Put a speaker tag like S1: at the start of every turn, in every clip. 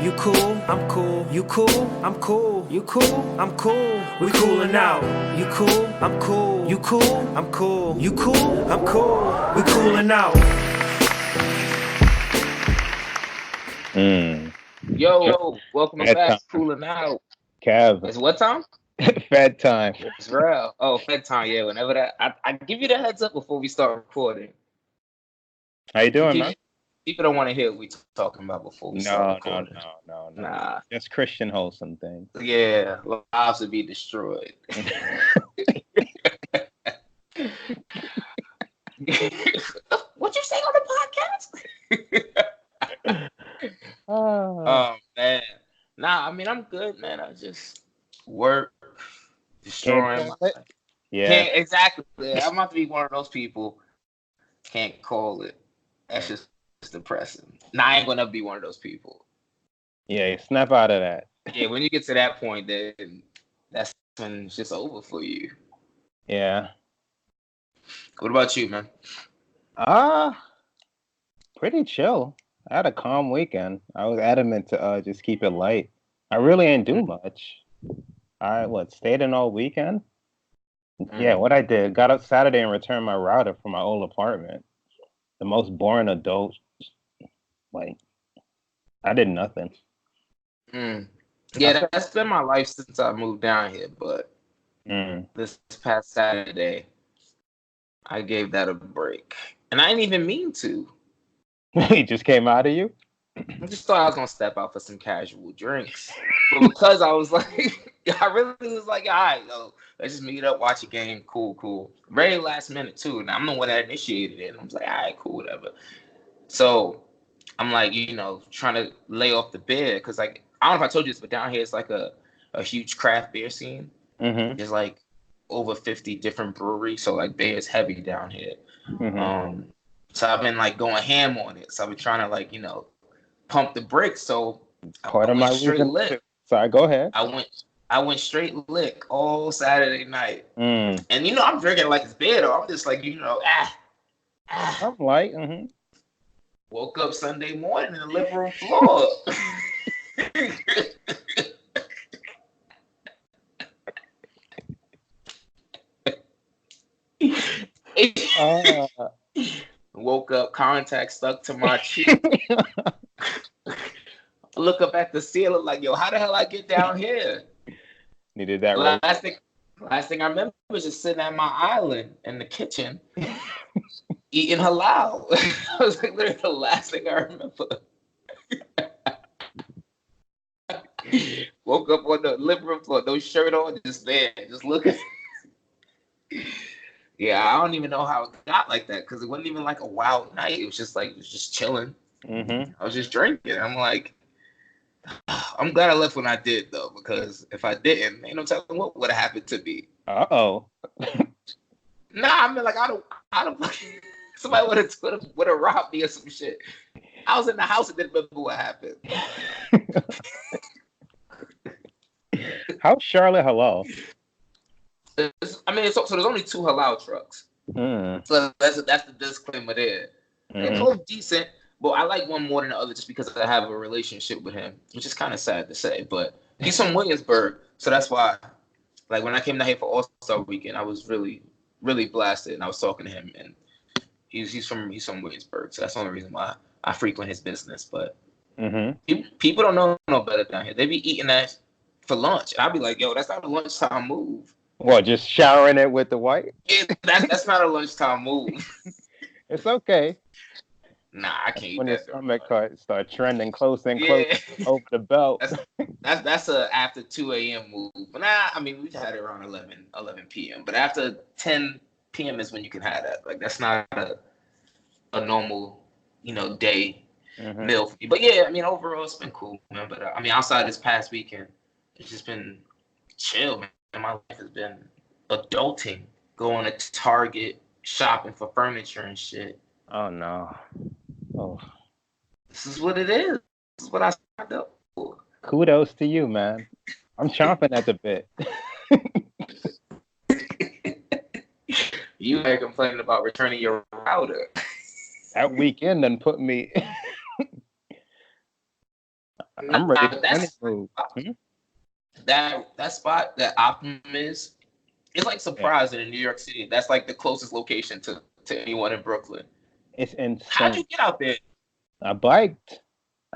S1: You cool, I'm cool. You cool, I'm cool. You cool, I'm cool. We coolin' out. You cool, I'm cool. You cool, I'm cool. You cool, I'm cool. We coolin' out.
S2: Yo, welcome
S3: Fed
S2: back.
S3: time.
S2: Cooling out.
S3: Kev.
S2: It's what time?
S3: Fed time.
S2: It's Rel. Oh, Fed time. Yeah, whenever that, I give you the heads up before we start recording.
S3: How you doing, man?
S2: People don't want to hear what we talking about before we start
S3: No.
S2: recording. Nah.
S3: Just Christian wholesome things.
S2: Yeah, lives would be destroyed. What you say on the podcast? Oh man. Nah, I mean I'm good, man. I just work, destroying my life.
S3: Yeah.
S2: Can't exactly. Yeah, I'm about to be one of those people. Can't call it. That's just depressing. Nah, I ain't gonna be one of those people.
S3: Yeah, snap out of that.
S2: Yeah, when you get to that point, then that's when it's just over for you.
S3: Yeah.
S2: What about you, man?
S3: Pretty chill. I had a calm weekend. I was adamant to just keep it light. I really didn't do much. I stayed in all weekend? Yeah, what I did, got up Saturday and returned my router from my old apartment. The most boring adult. Like, I did nothing.
S2: Yeah, that's been my life since I moved down here, but this past Saturday, I gave that a break. And I didn't even mean to.
S3: It just came out of you?
S2: I just thought I was gonna step out for some casual drinks, but because I was like, I really was like, all right, yo, let's just meet up, watch a game, cool. Very last minute too, and I'm the one that initiated it. And I was like, all right, cool, whatever. So I'm like, trying to lay off the beer because like I don't know if I told you this, but down here it's like a huge craft beer scene. There's like over 50 different breweries, so like beer is heavy down here. So I've been like going ham on it. So I've been trying to like pump the brakes. So I went straight lick.
S3: Sorry, go ahead.
S2: I went straight lick all Saturday night. And I'm drinking like it's beer though. I'm just like
S3: I'm light.
S2: Woke up Sunday morning in the living room floor. Woke up, contact stuck to my cheek. Look up at the ceiling like, yo, how the hell I get down here?
S3: Needed that
S2: last thing I remember was just sitting at my island in the kitchen eating halal. That was like literally the last thing I remember. Woke up on the living room floor, no shirt on, just there, just looking. Yeah, I don't even know how it got like that because it wasn't even like a wild night. It was just chilling. I was just drinking. I'm like, I'm glad I left when I did though, because if I didn't, ain't no telling what would have happened to me.
S3: Nah,
S2: I mean like I don't somebody would have robbed me or some shit. I was in the house and didn't remember what happened.
S3: How's Charlotte halal?
S2: So there's only 2 halal trucks. So that's the disclaimer there. They're both decent, but I like one more than the other just because I have a relationship with him, which is kind of sad to say. But he's from Williamsburg, so that's why. Like when I came down here for All-Star Weekend, I was really, really blasted, and I was talking to him, and he's from Williamsburg, so that's the only reason why I frequent his business. But people don't know no better down here. They be eating that for lunch. I'll be like, yo, that's not a lunchtime move.
S3: What, just showering it with the white?
S2: Yeah, that's not a lunchtime move.
S3: It's okay.
S2: Nah, I can't eat
S3: when
S2: that.
S3: When your stomach start trending close over the belt.
S2: That's a after 2 a.m. move. But we've had it around 11 p.m. But after 10 p.m. is when you can have that. Like that's not a normal, day meal for me. But yeah, overall it's been cool, man. But outside this past weekend, it's just been chill, man. My life has been adulting, going to Target, shopping for furniture and shit.
S3: Oh no. Oh.
S2: This is what it is. This is what I signed up for.
S3: Kudos to you, man. I'm chomping at the bit.
S2: You are complaining about returning your router.
S3: That weekend done put me I'm ready
S2: Nah,
S3: for any move.
S2: that spot that Optimum is, it's like
S3: Yeah,
S2: surprising in New York City. That's like the closest location to anyone in Brooklyn.
S3: it's
S2: How'd
S3: insane.
S2: you get out there?
S3: I biked.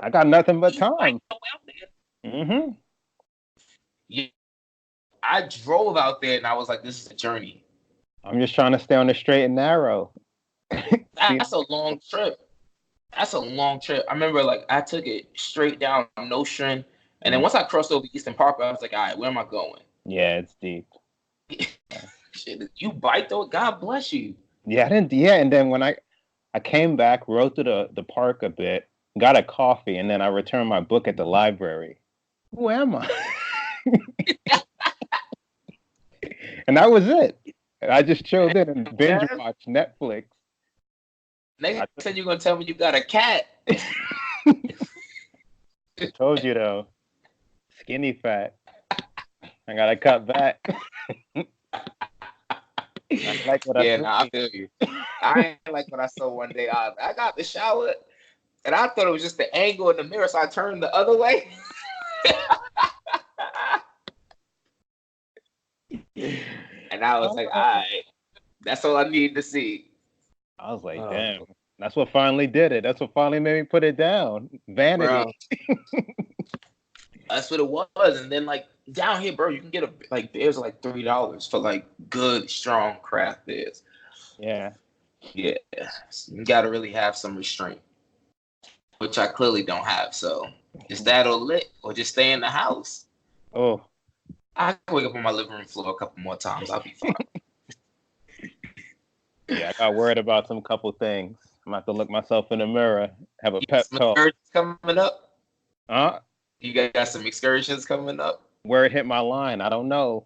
S3: I got nothing but
S2: You biked
S3: time.
S2: your way out there?
S3: Mm-hmm.
S2: Yeah, I drove out there and I was like, this is a journey.
S3: I'm just trying to stay on the straight and narrow. See,
S2: That's a long trip. That's a long trip. I remember like I took it straight down Nostrand, and then once I crossed over Eastern Park, I was like, all right, where am I going?
S3: yeah, it's deep.
S2: Shit, you bike though? God bless you.
S3: Yeah, I didn't. Yeah, and then when I came back, rode through the park a bit, got a coffee, and then I returned my book at the library. Who am I? And that was it. And I just chilled in and binge watched Netflix.
S2: Next thing you're gonna tell me you got a cat.
S3: Told you though, skinny fat. I gotta cut back. I like what
S2: I feel you. I ain't like what I saw one day. I got the shower and I thought it was just the angle in the mirror, so I turned the other way. And I was like, all right, that's all I needed to see.
S3: I was like, damn, that's what finally did it. That's what finally made me put it down. Vanity.
S2: Bro. That's what it was. And then like down here, bro, you can get like beers are like $3 for like good, strong craft beers.
S3: Yeah.
S2: Yeah. You gotta really have some restraint. Which I clearly don't have. So is that or lit or just stay in the house?
S3: Oh.
S2: I can wake up on my living room floor a couple more times. I'll be fine.
S3: Yeah, I got worried about some couple things. I'm gonna have to look myself in the mirror, have a pep talk.
S2: Excursions coming up?
S3: Huh?
S2: You got some excursions coming up?
S3: Where it hit my line, I don't know.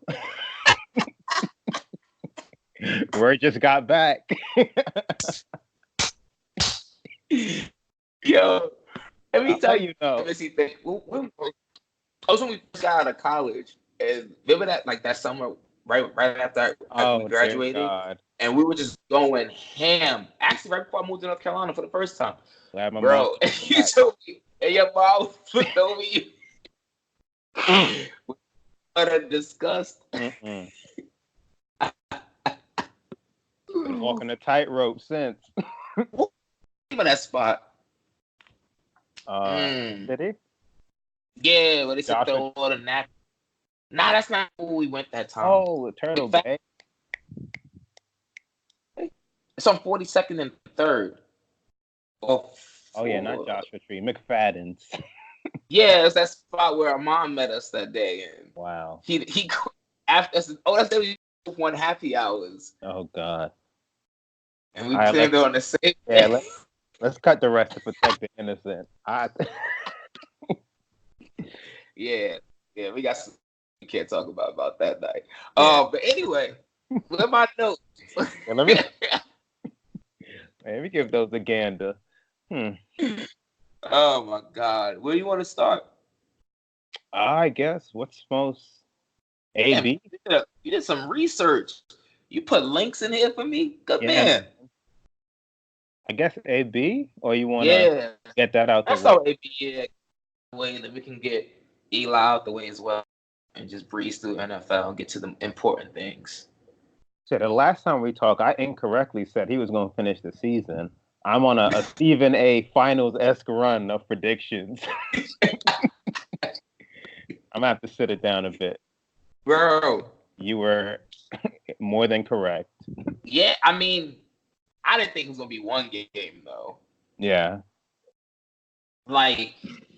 S3: Where it just got back.
S2: Yo, let me tell
S3: you know.
S2: Let me see. I was when we first got out of college, and remember that summer right after we graduated, and we were just going ham. Actually, right before I moved to North Carolina for the first time, bro. You told me, and your mom told me, what a disgust.
S3: Been walking a tightrope since.
S2: What name of that spot?
S3: Did he?
S2: Yeah, but it's a throw all the nap. Nah, that's not where we went that time.
S3: Oh, Turtle Bay.
S2: It's on 42nd and 3rd.
S3: Oh yeah, not Joshua Tree, McFadden's.
S2: Yeah, it's that spot where our mom met us that day. And
S3: wow.
S2: He after us. Oh, that's the one happy hours.
S3: Oh God.
S2: And we played on the same.
S3: Yeah, let's cut the rest to protect the innocent.
S2: Yeah, we got some we can't talk about that night. Yeah. But anyway, what are my notes?
S3: Yeah, let me give those a gander.
S2: Oh my God, where do you want to start?
S3: I guess what's most AB?
S2: You did some research. You put links in here for me. Good man.
S3: I guess AB, or you want to get that out the way?
S2: That's all AB way that we can get Eli out the way as well, and just breeze through NFL and get to the important things.
S3: So the last time we talked, I incorrectly said he was going to finish the season. I'm on a Stephen A. Finals-esque run of predictions. I'm going to have to sit it down a bit.
S2: Bro.
S3: You were more than correct.
S2: Yeah, I mean, I didn't think it was going to be one game, though.
S3: Yeah.
S2: Like,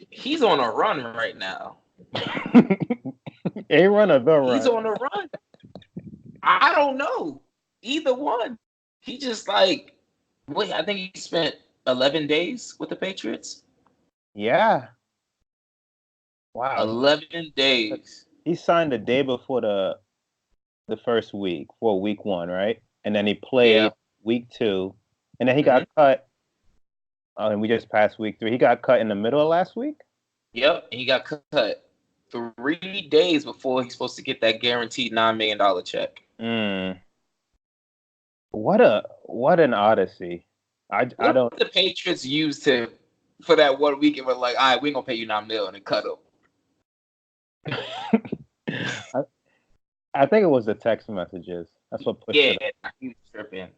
S2: he's on a run right now.
S3: A run or the run?
S2: He's on a run. I don't know. Either one. He just I think he spent 11 days with the Patriots.
S3: Yeah. Wow.
S2: 11 days.
S3: He signed the day before the first week, for week 1, right? And then he played week 2. And then he got cut. And we just passed week 3. He got cut in the middle of last week?
S2: Yep. He got cut 3 days before he's supposed to get that guaranteed $9 million check.
S3: What an odyssey. I don't.
S2: The Patriots use to for that 1 week and we're like, all right, we're gonna pay you $9 million and cut him.
S3: I think it was the text messages. That's what pushed it up.
S2: He was tripping.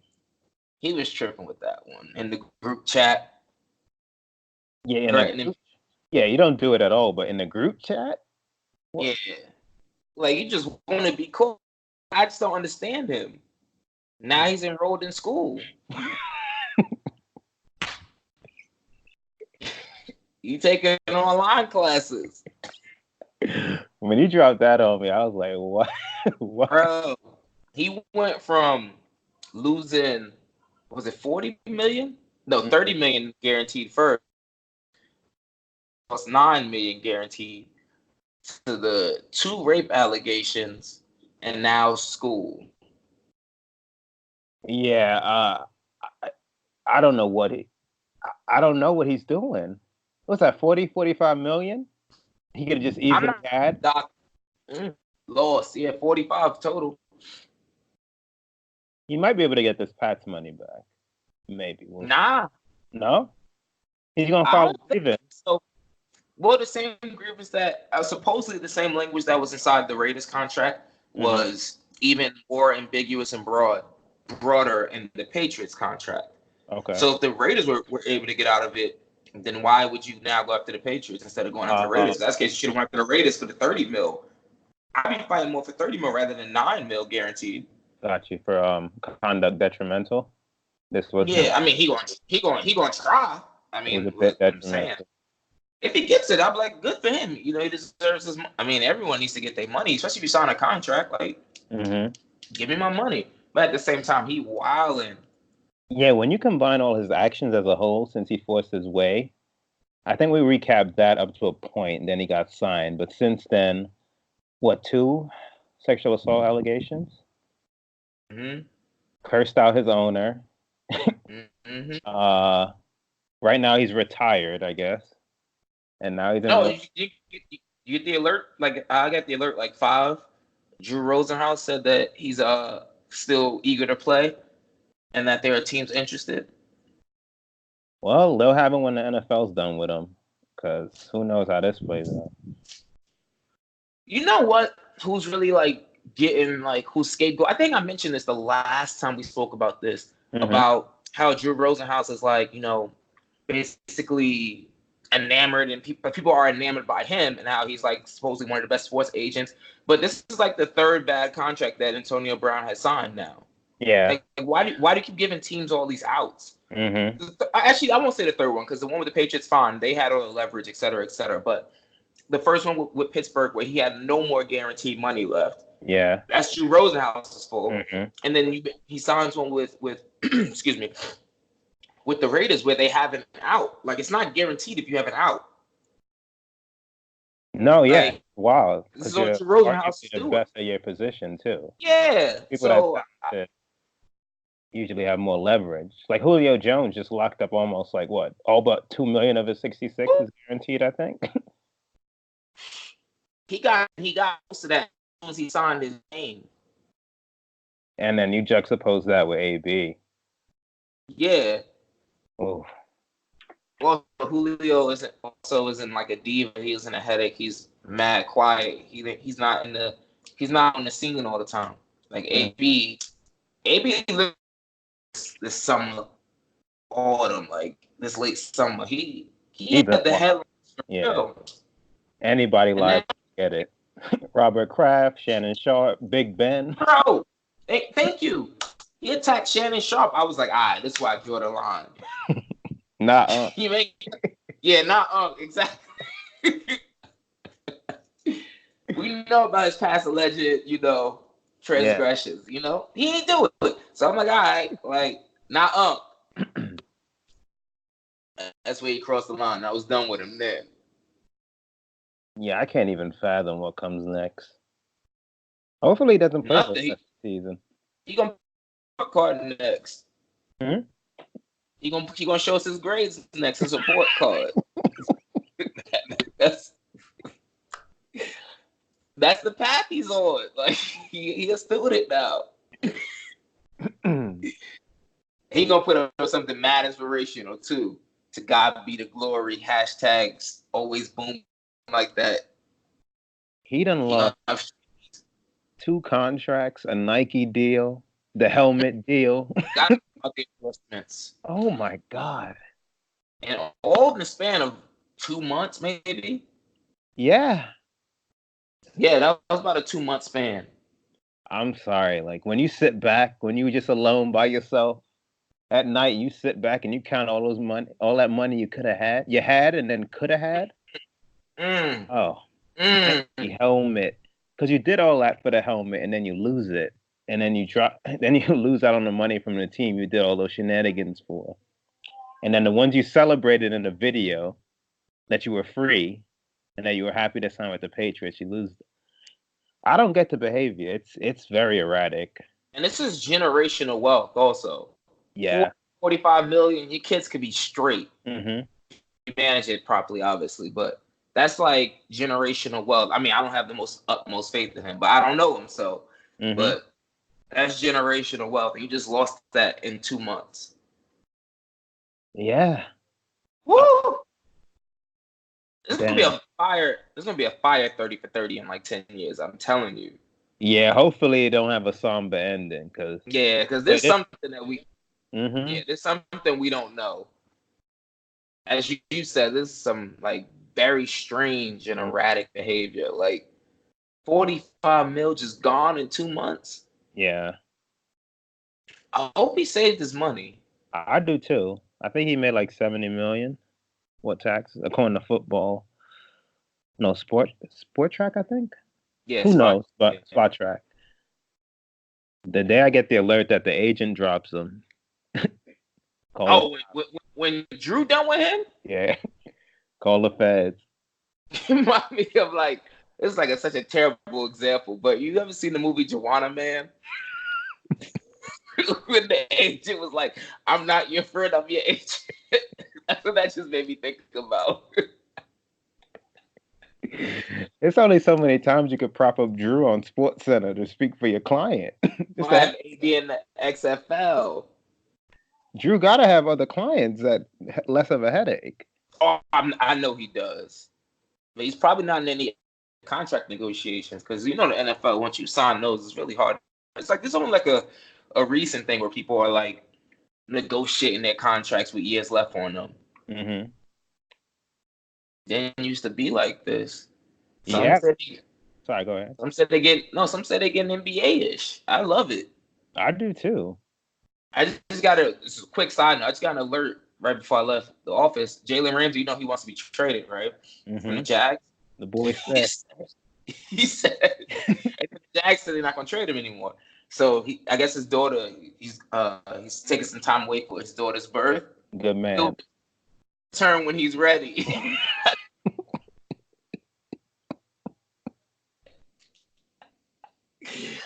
S2: He was tripping with that one in the group chat.
S3: Yeah, you don't do it at all, but in the group chat?
S2: What? Yeah. Like, you just want to be cool. I just don't understand him. Now he's enrolled in school. You taking online classes.
S3: When he dropped that on me, I was like, what? What?
S2: Bro, he went from losing, was it 40 million? No, 30 million guaranteed first. Plus 9 million guaranteed to the 2 rape allegations and now school.
S3: Yeah, I don't know what he's doing. What's that, 40, 45 million? He could have just easily had.
S2: Lost, 45 total.
S3: He might be able to get this Pat's money back. Maybe.
S2: Nah.
S3: No? He's going to follow even.
S2: So, well, the same grievance that supposedly the same language that was inside the Raiders contract was even more ambiguous and broader in the Patriots contract.
S3: Okay.
S2: So if the Raiders were able to get out of it, then why would you now go after the Patriots instead of going after the Raiders? In that case, you should have went after the Raiders for the 30 mil. I'd be fighting more for 30 mil rather than 9 mil guaranteed.
S3: Got you for conduct detrimental. This was
S2: I mean he going to try. I mean, what I'm saying. If he gets it, I'll be like, good for him. You know, he deserves his. I mean, everyone needs to get their money, especially if you sign a contract. Like, give me my money. But at the same time, he wilding.
S3: Yeah, when you combine all his actions as a whole since he forced his way, I think we recapped that up to a point. Then he got signed. But since then, 2 sexual assault allegations? Cursed out his owner. Right now he's retired, I guess. And now he's in
S2: you get the alert. Like, I got the alert like 5. Drew Rosenhaus said that he's still eager to play and that there are teams interested.
S3: Well, they'll have him when the NFL's done with him, because who knows how this plays out.
S2: You know what? Who's really like getting like who's scapegoat? I think I mentioned this the last time we spoke about this, about how Drew Rosenhaus is like, you know, basically enamored, and people are enamored by him, and how he's like supposedly one of the best sports agents. But this is like the 3rd bad contract that Antonio Brown has signed now.
S3: Yeah.
S2: Like, why do you keep giving teams all these outs? Actually, I won't say the 3rd one, because the one with the Patriots, fine, they had all the leverage, et cetera, et cetera. But the first one with Pittsburgh, where he had no more guaranteed money left.
S3: Yeah.
S2: That's Drew Rosenhaus's fault. And then he signs one with excuse me, with the Raiders, where they have an out. Like, it's not guaranteed if you have an out.
S3: No, yeah. Like, wow.
S2: So Drew Rosenhaus is
S3: the best at your position too.
S2: Yeah.
S3: People that usually have more leverage. Like Julio Jones just locked up almost like what? All but 2 million of his 66 is guaranteed, I think.
S2: He got most of that as soon as he signed his name.
S3: And then you juxtapose that with AB.
S2: Yeah.
S3: Oh.
S2: Well, Julio isn't like a diva. He isn't a headache. He's mad quiet. He's not on the scene all the time. Like AB this summer, autumn, like this late summer, he had the headlines.
S3: Yeah. Anybody live get it. Robert Kraft, Shannon Sharp, Big Ben.
S2: Bro, thank you. He attacked Shannon Sharp. I was like, all right, this is why I draw the line. Exactly. We know about his past alleged, transgressions. He ain't do it. So I'm like, all right, like, That's where he crossed the line. I was done with him there.
S3: Yeah, I can't even fathom what comes next. Hopefully he doesn't play for the season.
S2: He gonna put card next. He gonna show us his grades next, his report card. That's the path he's on. Like he a student now. He gonna put up something mad inspirational too. to God be the glory, hashtags always boom like that.
S3: He done lost 2 contracts, a Nike deal, the helmet deal.
S2: Got the endorsements.
S3: Oh my God.
S2: And all in the span of 2 months, maybe.
S3: Yeah.
S2: Yeah, that was about a 2-month span.
S3: I'm sorry. Like when you sit back, when you were just alone by yourself at night, you sit back and you count all that money you could have had, and then could have had. Oh, Nike helmet, because you did all that for the helmet, and then you lose it, and then you lose out on the money from the team you did all those shenanigans for, and then the ones you celebrated in the video that you were free, and that you were happy to sign with the Patriots, you lose. I don't get the behavior. It's very erratic.
S2: And this is generational wealth also.
S3: Yeah.
S2: 45 million, your kids could be straight.
S3: Mm-hmm.
S2: You manage it properly, obviously, but that's like generational wealth. I mean, I don't have the utmost faith in him, but I don't know him, so. Mm-hmm. But that's generational wealth. You just lost that in 2 months.
S3: Yeah.
S2: Woo! This is gonna be a fire. There's gonna be a fire 30 for 30 in like 10 years. I'm telling you.
S3: Yeah. Hopefully, it don't have a somber ending, because
S2: there's something that we. Mm-hmm. Yeah, there's something we don't know. As you said, this is some like very strange and erratic behavior. Like 45 mil just gone in 2 months.
S3: Yeah.
S2: I hope he saved his money.
S3: I do too. I think he made like 70 million. What taxes? According to football. No, sport track, I think.
S2: Yeah.
S3: Who knows? But spot track. The day I get the alert that the agent drops him.
S2: When Drew done with him?
S3: Yeah. Call the feds.
S2: Remind me of like, it's like such a terrible example, but you ever seen the movie Joanna Man? When the agent was like, I'm not your friend, I'm your agent. That's what that just made me think about.
S3: It's only so many times you could prop up Drew on Sports Center to speak for your client.
S2: I have AD in the XFL.
S3: Drew gotta have other clients that less of a headache.
S2: Oh, I know he does, but he's probably not in any contract negotiations, because you know the NFL, once you sign those, it's really hard. It's like there's only like a recent thing where people are like negotiating their contracts with years left on them.
S3: Mm-hmm.
S2: Didn't used to be like this.
S3: Sorry, go ahead.
S2: Some said they get NBA-ish. I love it.
S3: I do too.
S2: I just got a quick side note. I just got an alert right before I left the office. Jalen Ramsey, you know he wants to be traded, right? Mm-hmm. From the Jags.
S3: The boy said.
S2: He said the Jags said they're not going to trade him anymore. So I guess his daughter, he's taking some time away for his daughter's birth.
S3: Good man.
S2: He'll return when he's ready.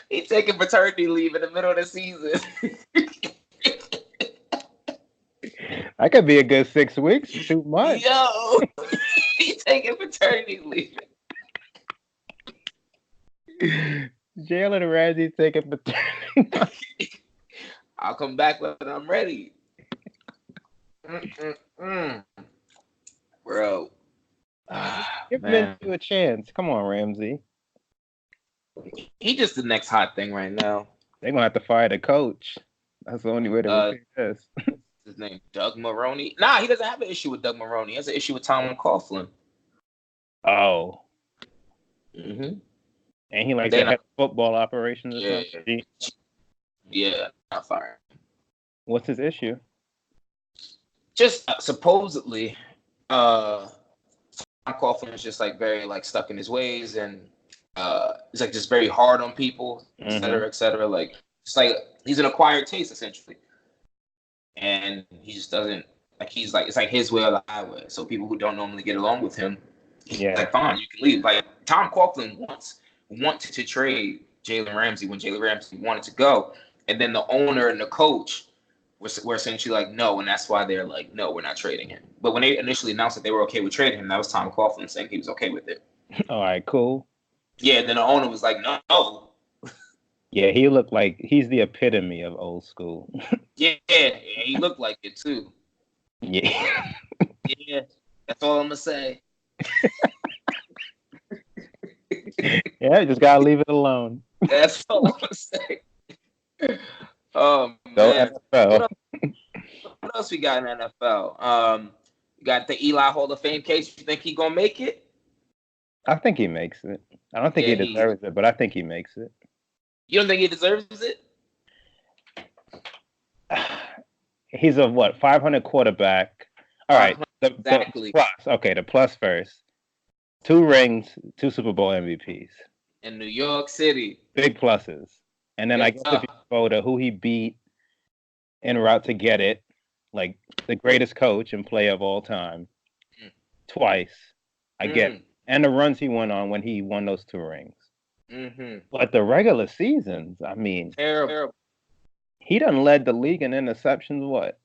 S2: He's taking paternity leave in the middle of the season.
S3: That could be a good 6 weeks, 2 months.
S2: Yo, he's taking paternity leave.
S3: Jalen Ramsey taking paternity.
S2: I'll come back when I'm ready. Bro.
S3: Give Minshew a chance. Come on, Ramsey.
S2: He just the next hot thing right now.
S3: They're going to have to fire the coach. That's the only way to repair this.
S2: His name, Doug Maroney. Nah, he doesn't have an issue with Doug Maroney. He has an issue with Tom Coughlin.
S3: Oh.
S2: Mm-hmm.
S3: And he likes to have football operations or something?
S2: Yeah, not firing.
S3: What's his issue?
S2: Just supposedly, Tom Coughlin is just like very like stuck in his ways, and he's like just very hard on people, et cetera, et cetera. Like it's like he's an acquired taste essentially, and he just doesn't like. He's like it's like his way or the highway. So people who don't normally get along with him, like fine, you can leave. Like Tom Coughlin wanted to trade Jalen Ramsey when Jalen Ramsey wanted to go, and then the owner and the coach were essentially like no, and that's why they're like no, we're not trading him. But when they initially announced that they were okay with trading him, that was Tom Coughlin saying he was okay with it.
S3: All right, cool.
S2: Yeah, then the owner was like, no.
S3: Yeah, he looked like he's the epitome of old school.
S2: Yeah, he looked like it too.
S3: Yeah.
S2: Yeah, that's all I'm gonna say.
S3: Yeah, just gotta leave it alone.
S2: That's all I'm gonna say. Oh
S3: Go
S2: man, what
S3: NFL.
S2: else? What else we got in NFL? You got the Eli Hall of Fame case. You think he gonna make it?
S3: I think he makes it. I don't think
S2: Yeah,
S3: he
S2: he.
S3: deserves it, but I think he makes it.
S2: You don't think he deserves it?
S3: He's a what, 500 quarterback. All right.
S2: 500
S3: The
S2: exactly
S3: plus. Okay, the plus first. 2 rings, 2 Super Bowl MVPs.
S2: in New York City.
S3: Big pluses. And then I guess if you
S2: Yeah.
S3: go to who he beat en route to get it, like the greatest coach and player of all time,
S2: Mm.
S3: twice. I get it.
S2: Mm.
S3: And the runs he went on when he won those 2 rings.
S2: Mm-hmm.
S3: But the regular seasons, I mean,
S2: Terrible.
S3: he done led the league in interceptions. What?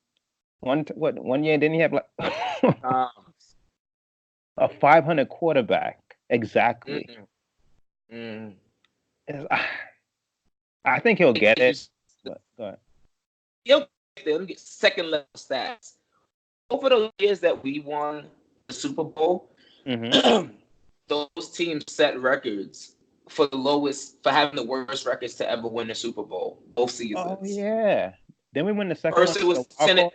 S3: 1 year didn't he have like
S2: Um,
S3: a 500 quarterback? Exactly.
S2: mm.
S3: It's- I think he'll get it. But go ahead.
S2: He'll get second level stats. Over those years that we won the Super Bowl,
S3: Mm-hmm.
S2: those teams set records for having the worst records to ever win the Super Bowl. Both seasons.
S3: Oh yeah. Then we win the second
S2: First
S3: one.
S2: it was 10.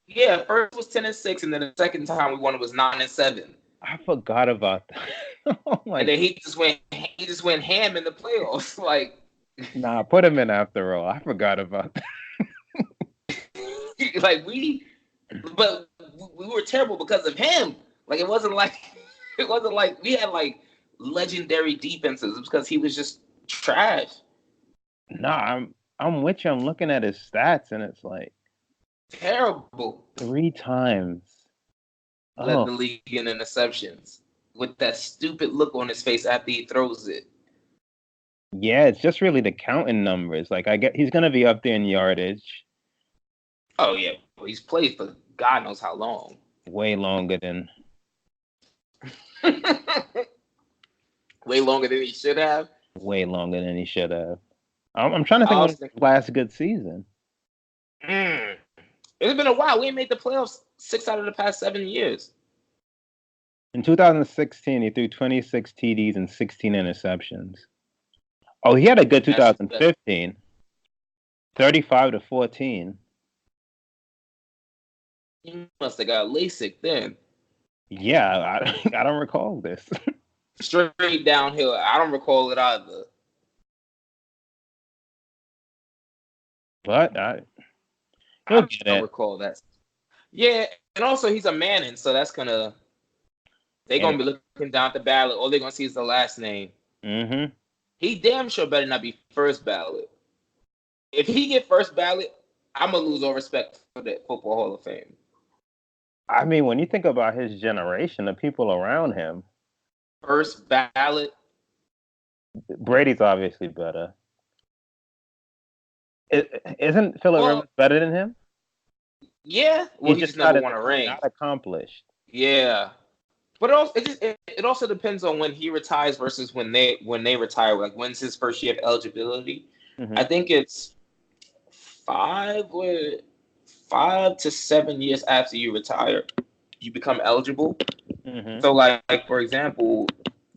S2: Yeah. First it was 10-6, and then the second time we won it was 9-7.
S3: I forgot about that. Oh my.
S2: And then he just went ham in the playoffs. Like,
S3: Nah, put him in after all. I forgot about that.
S2: like but we were terrible because of him. Like it wasn't like we had like legendary defenses. It was because he was just trash.
S3: Nah, I'm with you. I'm looking at his stats and it's like
S2: Terrible.
S3: 3 times.
S2: Led the league in interceptions with that stupid look on his face after he throws it.
S3: Yeah, it's just really the counting numbers. Like I get he's gonna be up there in yardage.
S2: Oh yeah, well, he's played for God knows how long.
S3: Way longer than
S2: Way longer than he should have.
S3: way longer than he should have. I'm trying to think of his last good season.
S2: It's been a while. We ain't made the playoffs 6 out of the past 7 years.
S3: In 2016, he threw 26 TDs and 16 interceptions. Oh, he had a good 2015. 35-14.
S2: He must have got LASIK then.
S3: Yeah, I don't recall this.
S2: Straight downhill. I don't recall it either.
S3: But
S2: I don't recall that. Yeah, and also he's a Manning, so that's gonna. They're gonna be looking down at the ballot. All they're gonna see is the last name.
S3: Mm-hmm.
S2: He damn sure better not be first ballot. If he get first ballot, I'm gonna lose all respect for the Football Hall of Fame.
S3: I mean, when you think about his generation, the people around him,
S2: first ballot.
S3: Brady's obviously better. Isn't Phillip Rivers better than him?
S2: Yeah, well, he just never won a ring.
S3: Not accomplished.
S2: Yeah, but it also depends on when he retires versus when they retire. Like when's his first year of eligibility? Mm-hmm. I think it's 5 to 7 years after you retire, you become eligible. Mm-hmm. So, like for example,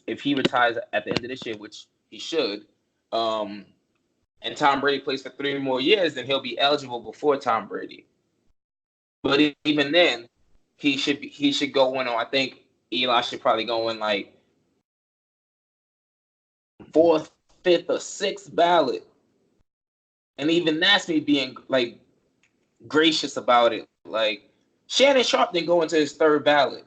S2: if he retires at the end of this year, which he should, and Tom Brady plays for 3 more years, then he'll be eligible before Tom Brady. But even then, he should go in on. I think Eli should probably go in like 4th, 5th, or 6th ballot, and even that's me being like gracious about it. Like Shannon Sharp didn't go into his 3rd ballot.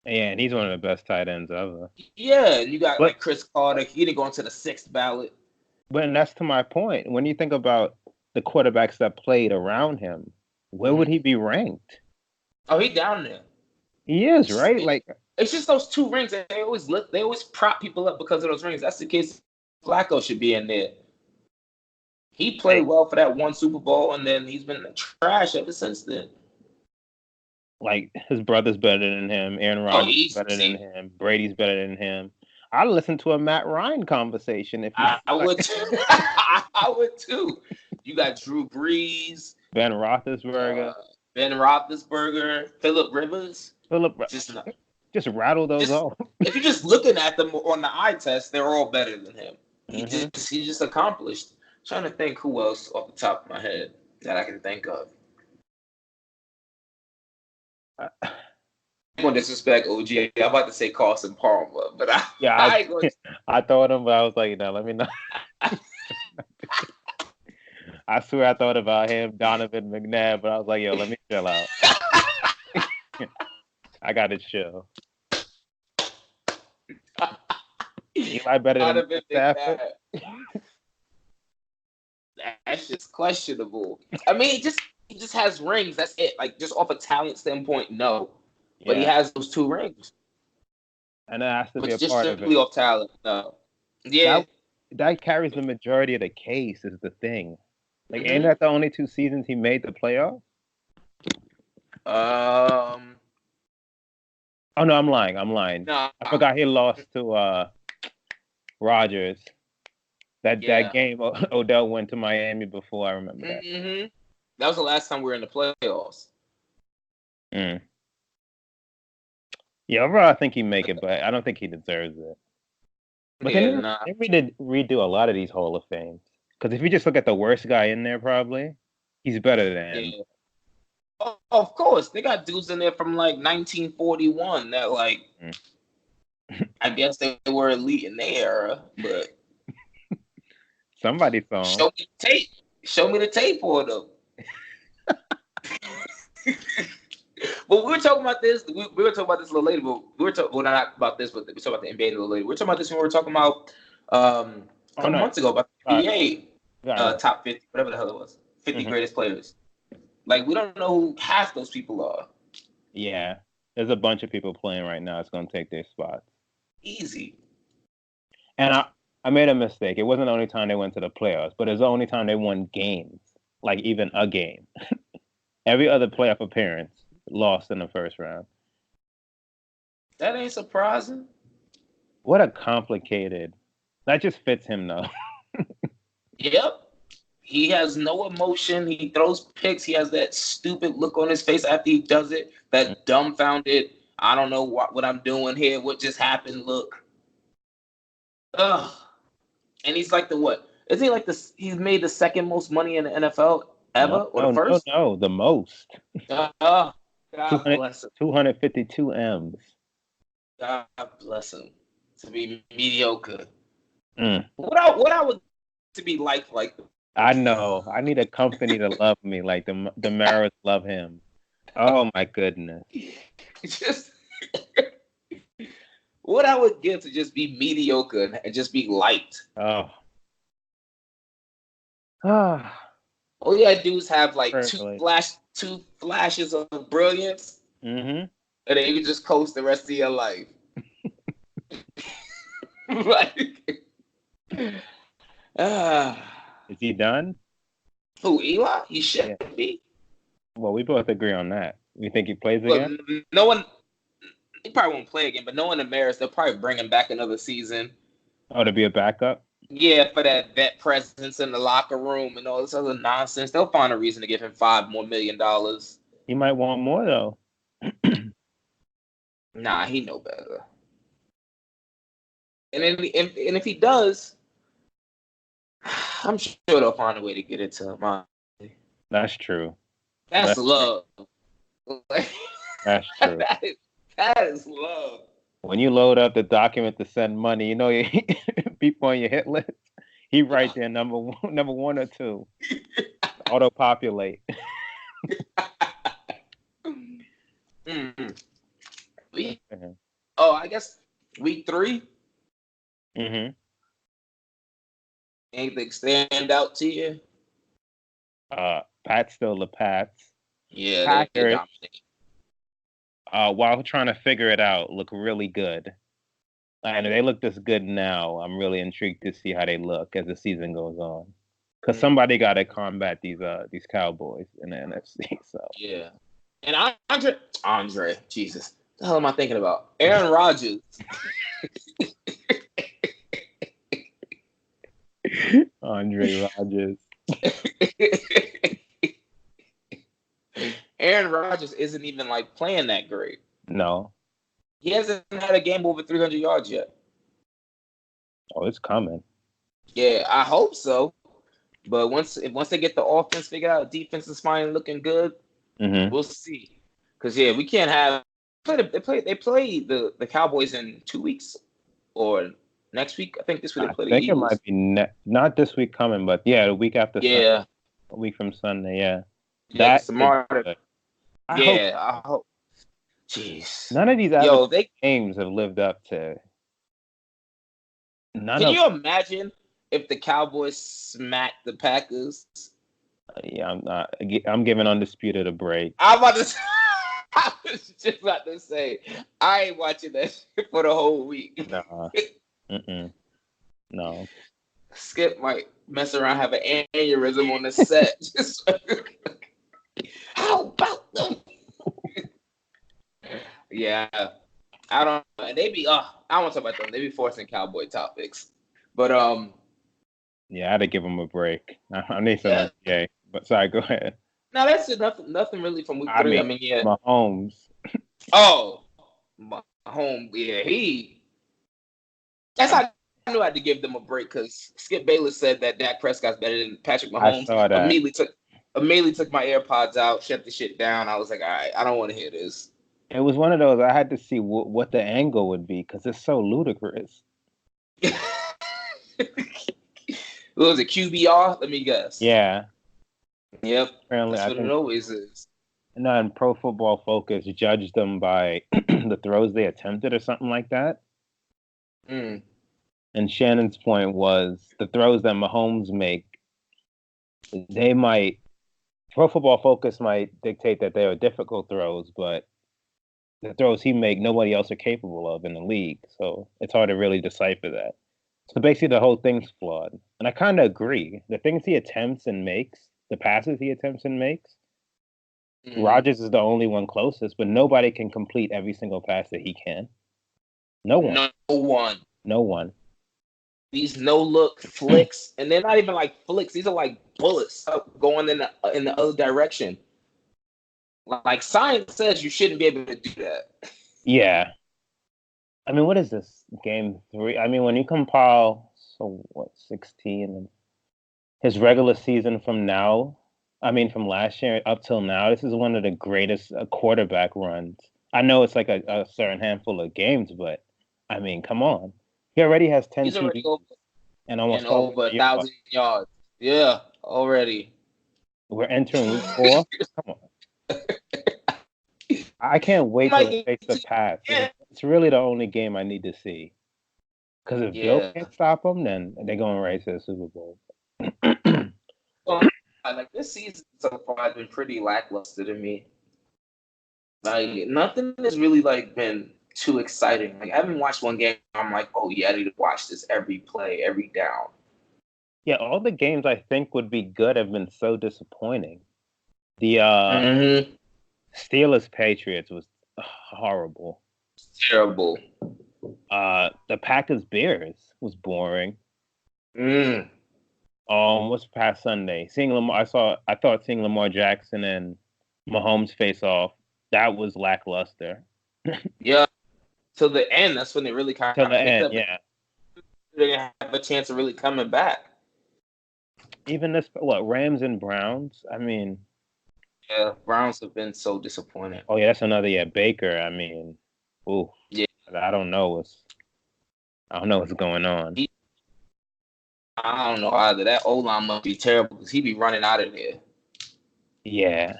S3: Yeah, and he's one of the best tight ends ever.
S2: Yeah, and you got like Chris Carter. He didn't go into the 6th ballot.
S3: But that's to my point. When you think about the quarterbacks that played around him, where would he be ranked?
S2: Oh, he down there.
S3: He is, right? Like
S2: it's just those 2 rings. They always prop people up because of those rings. That's the case. Flacco should be in there. He played well for that 1 Super Bowl, and then he's been trash ever since then. Like
S3: his brother's better than him, Aaron Rodgers is better than him, Brady's better than him. I listened to a Matt Ryan conversation. If
S2: I would, I would too. You got Drew Brees,
S3: Ben Roethlisberger.
S2: Ben Roethlisberger, Phillip Rivers.
S3: Philip,
S2: Just not,
S3: just rattle those
S2: just
S3: off.
S2: if you're just looking at them on the eye test, they're all better than him.
S3: Mm-hmm.
S2: He just accomplished. Trying to think who else off the top of my head that I can think of. I'm gonna disrespect OG. I'm about to say Carson Palmer, but I ain't gonna.
S3: I thought him, but I was like, no, let me not. I swear I thought about him, Donovan McNabb, but I was like, yo, let me chill out. I gotta chill. Eli better than Stafford.
S2: That's just questionable. I mean, he just has rings. That's it. Like just off a talent standpoint, no. But he has those 2 rings.
S3: And that has to be a
S2: just
S3: part of it.
S2: Simply off talent, no. Yeah.
S3: That carries the majority of the case is the thing. Like, ain't that the only 2 seasons he made the playoffs? Oh no, I'm lying.
S2: No,
S3: I forgot he lost to Rodgers. That game Odell went to Miami before. I remember that.
S2: Mm-hmm. That was the last time we were in the playoffs.
S3: Yeah, overall, I think he make it, but I don't think he deserves it. But they redo a lot of these Hall of Fames. Because if you just look at the worst guy in there, probably he's better than.
S2: Yeah. Oh, of course, they got dudes in there from like 1941 that like. I guess they were elite in their era, but
S3: somebody saw.
S2: Show me the tape. Show me the tape for them. But we were talking about this. We were talking about this a little later. But we were talking. Well, not about this, but we were talking about the NBA a little later. We were talking about this when we were talking about a couple months ago about the NBA top 50, whatever the hell it was, 50 greatest players. Like we don't know who half those people are.
S3: Yeah, there's a bunch of people playing right now. It's going to take their spots.
S2: Easy.
S3: And I made a mistake. It wasn't the only time they went to the playoffs, but it's the only time they won games, like even a game. Every other playoff appearance lost in the first round.
S2: That ain't surprising.
S3: What a complicated. That just fits him though.
S2: Yep. He has no emotion. He throws picks. He has that stupid look on his face after he does it. That dumbfounded, I don't know what I'm doing here. What just happened? Look. Ugh. And he's like the what? Isn't he like this? He's made the second most money in the NFL ever, or the first?
S3: No, the most.
S2: God bless him.
S3: 252 M's.
S2: God bless him. To be mediocre.
S3: What
S2: I would to be like.
S3: I know. I need a company to love me like the Maras love him. Oh my goodness.
S2: Just what I would give to just be mediocre and just be liked.
S3: Oh.
S2: All you gotta do is have like two flashes of brilliance, and then you can just coast the rest of your life.
S3: Is he done?
S2: Who, Eli? He should be.
S3: Well, we both agree on that. You think he plays again?
S2: No one. He probably won't play again, but no one in Maris, they'll probably bring him back another season.
S3: Oh, to be a backup?
S2: Yeah, for that vet presence in the locker room and all this other nonsense. They'll find a reason to give him $5 more million.
S3: He might want more though.
S2: Nah, he know better. And if he does, I'm sure they'll find a way to get it to him.
S3: That's true.
S2: That's love.
S3: That's true.
S2: That is love.
S3: When you load up the document to send money, you know people on your hit list. He right there, number 1 or 2. Auto populate.
S2: Oh, I guess week 3. Anything stand out to you?
S3: Pat's still the Pats.
S2: Yeah,
S3: Packers, they dominate. While trying to figure it out, look really good. And they look this good now. I'm really intrigued to see how they look as the season goes on. Because somebody got to combat these Cowboys in the NFC. So
S2: yeah, and Andre, Jesus, what the hell am I thinking about? Aaron Rodgers.
S3: Andre Rodgers.
S2: Aaron Rodgers isn't even like playing that great.
S3: No.
S2: He hasn't had a game over 300 yards yet.
S3: Oh, it's coming.
S2: Yeah, I hope so. But once they get the offense figured out, defense is finally looking good. We'll see. Because we can't have they play the Cowboys in 2 weeks or next week. I think this week they play the Eagles.
S3: I think it might be not this week coming, but the week after.
S2: Yeah,
S3: Sunday, a week from Sunday. Yeah,
S2: that tomorrow.
S3: I
S2: hope. Jeez,
S3: none of these games have lived up to.
S2: Can you imagine if the Cowboys smacked the Packers?
S3: Yeah, I'm giving Undisputed a break.
S2: I was just about to say, I ain't watching that shit for the whole week.
S3: Nah. No.
S2: Skip might mess around, have an aneurysm on the set. How about them? Yeah. I don't know. They be I don't want to talk about them. They be forcing Cowboy topics. But
S3: yeah, I had to give them a break. I need some NBA. But sorry, go ahead.
S2: No, that's it. Nothing really from week 3. I mean, yeah.
S3: Mahomes.
S2: Oh, Mahomes. Yeah, that's how I knew I had to give them a break because Skip Bayless said that Dak Prescott's better than Patrick Mahomes.
S3: I saw that.
S2: Immediately took my AirPods out, shut the shit down. I was like, all right, I don't want to hear this.
S3: It was one of those I had to see what the angle would be because it's so ludicrous.
S2: What was it, QBR? Let me guess.
S3: Yeah.
S2: Yep.
S3: Apparently,
S2: that's what it always is.
S3: And then Pro Football Focus judged them by the throws they attempted or something like that. And Shannon's point was the throws that Mahomes make, Pro Football Focus might dictate that they are difficult throws, but the throws he make, nobody else are capable of in the league. So it's hard to really decipher that. So basically the whole thing's flawed. And I kind of agree. The things he attempts and makes, the passes he attempts and makes, Rodgers is the only one closest, but nobody can complete every single pass that he can. No one. No one.
S2: These no-look flicks, and they're not even like flicks. These are like bullets going in the other direction. Like science says you shouldn't be able to do that. Yeah.
S3: I mean, what is this? Game 3? I mean, when you compile, 16? His regular season from last year up till now, this is one of the greatest quarterback runs. I know it's like a certain handful of games, but I mean, come on. He already has 10 TDs and almost
S2: over 1,000 yards. Yeah, already.
S3: We're entering week 4. Come on. I can't wait to face the Pats. Yeah. It's really the only game I need to see. Because if Bill can't stop them, then they're going right to the Super Bowl.
S2: Like this season so far has been pretty lackluster to me. Like nothing has really like been too exciting. Like I haven't watched one game. I'm like, oh yeah, I need to watch this every play, every down.
S3: Yeah, all the games I think would be good have been so disappointing. The Steelers Patriots was horrible.
S2: Terrible.
S3: The Packers Bears was boring. What's past Sunday? I thought seeing Lamar Jackson and Mahomes face off, that was lackluster.
S2: Yeah. Till the end, that's when they really kind of picked up.
S3: Yeah.
S2: They didn't have a chance of really coming back.
S3: Even this, Rams and Browns? I mean...
S2: Yeah, Browns have been so disappointing.
S3: Oh, yeah, that's another, Baker. I mean, ooh.
S2: Yeah.
S3: I don't know what's going on.
S2: I don't know either. That O-line must be terrible because he be running out of there.
S3: Yeah.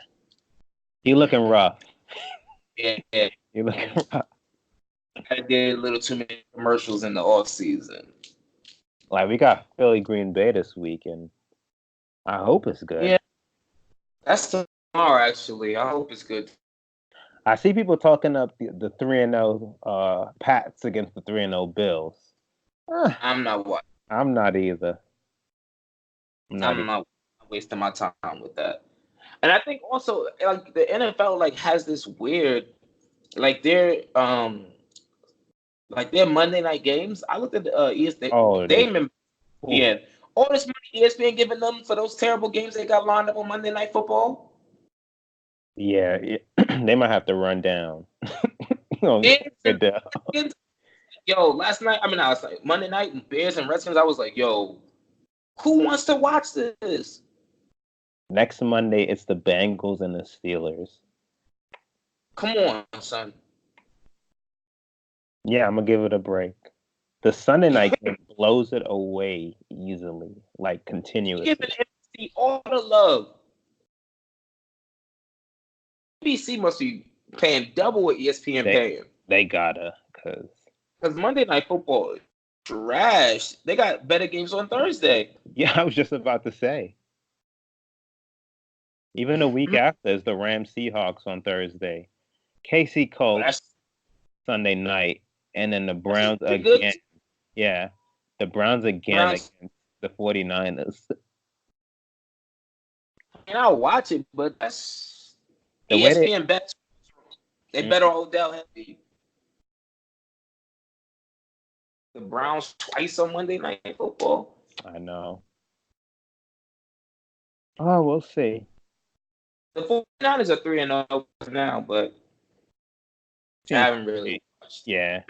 S3: He looking rough.
S2: Yeah.
S3: He looking rough.
S2: I did a little too many commercials in the off season.
S3: Like we got Philly Green Bay this week, and I hope it's good.
S2: Yeah. That's tomorrow, actually. I hope it's good.
S3: I see people talking up the 3-0 Pats against the 3-0 Bills.
S2: I'm not what.
S3: I'm not either.
S2: I'm not wasting my time with that. And I think also like the NFL like has this weird like their Monday night games. I looked at the ESPN. All this money ESPN giving them for those terrible games they got lined up on Monday Night Football.
S3: Yeah, they might have to run down.
S2: Bears and
S3: Goodell.
S2: Redskins, yo, last night, Monday night, Bears and Redskins, I was like, yo, who wants to watch this?
S3: Next Monday, it's the Bengals and the Steelers.
S2: Come on, son.
S3: Yeah, I'm gonna give it a break. The Sunday night game blows it away easily, like continuously.
S2: Giving NBC all the love. NBC must be paying double what ESPN paying.
S3: They gotta, because
S2: Monday Night Football is trash. They got better games on Thursday.
S3: Yeah, I was just about to say. Even a week after is the Rams Seahawks on Thursday. KC Colts Sunday night, and then the Browns again. Yeah, the Browns again against the 49ers.
S2: And I'll watch it, but that's
S3: the
S2: ESPN bets. They bet on Odell heavy. The Browns twice on Monday Night Football.
S3: I know. Oh, we'll see.
S2: The 49ers are 3-0 now, but I haven't really watched.
S3: Yeah.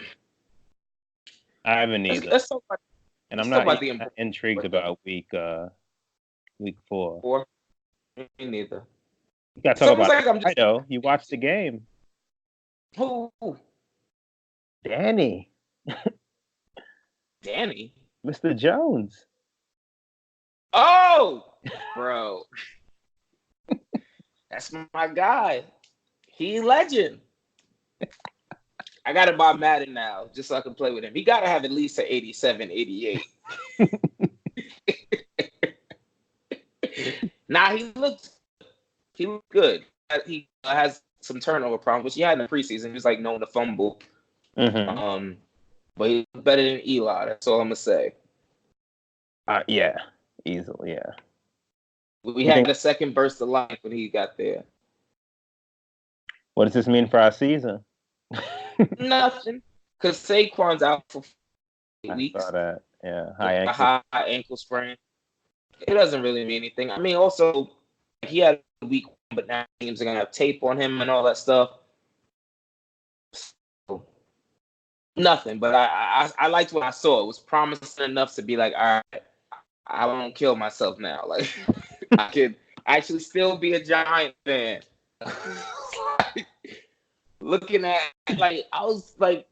S3: I haven't either.
S2: Let's talk about,
S3: and I'm not intrigued about week 4.
S2: Me neither.
S3: You got to talk about it. You watched the game.
S2: Who?
S3: Danny.
S2: Danny?
S3: Mr. Jones.
S2: Oh, bro. That's my guy. He legend. I got to buy Madden now just so I can play with him. He got to have at least an 87, 88. Nah, he looked good. He has some turnover problems, which he had in the preseason. He was like known to fumble.
S3: Mm-hmm.
S2: But he's better than Eli. That's all I'm gonna say.
S3: Yeah, easily. Yeah.
S2: We had a second burst of life when he got there.
S3: What does this mean for our season?
S2: Nothing, because Saquon's out for 8 weeks.
S3: I saw that. Yeah,
S2: a high ankle sprain. It doesn't really mean anything. I mean, also he had a week, but now teams are gonna have tape on him and all that stuff. So, nothing. But I liked what I saw. It was promising enough to be like, all right, I won't kill myself now. Like I could actually still be a Giant fan. Looking at I was like,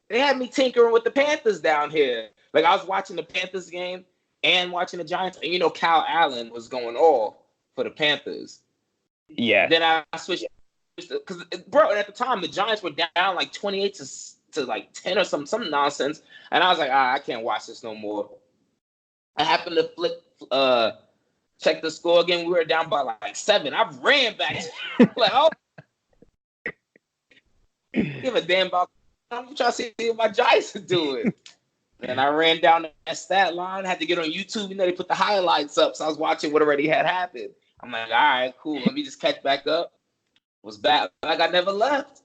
S2: they had me tinkering with the Panthers down here. Like I was watching the Panthers game and watching the Giants, and Kyle Allen was going off for the Panthers.
S3: Yeah.
S2: Then I switched because, bro, at the time the Giants were down like 28 to like 10 or some nonsense, and I was like, I can't watch this no more. I happened to check the score again. We were down by like 7. I ran back like, oh, give a damn about. I'm trying to see what my Giants are doing. And I ran down that stat line. Had to get on YouTube. They put the highlights up, so I was watching what already had happened. I'm like, all right, cool. Let me just catch back up. Was bad. Like I never left.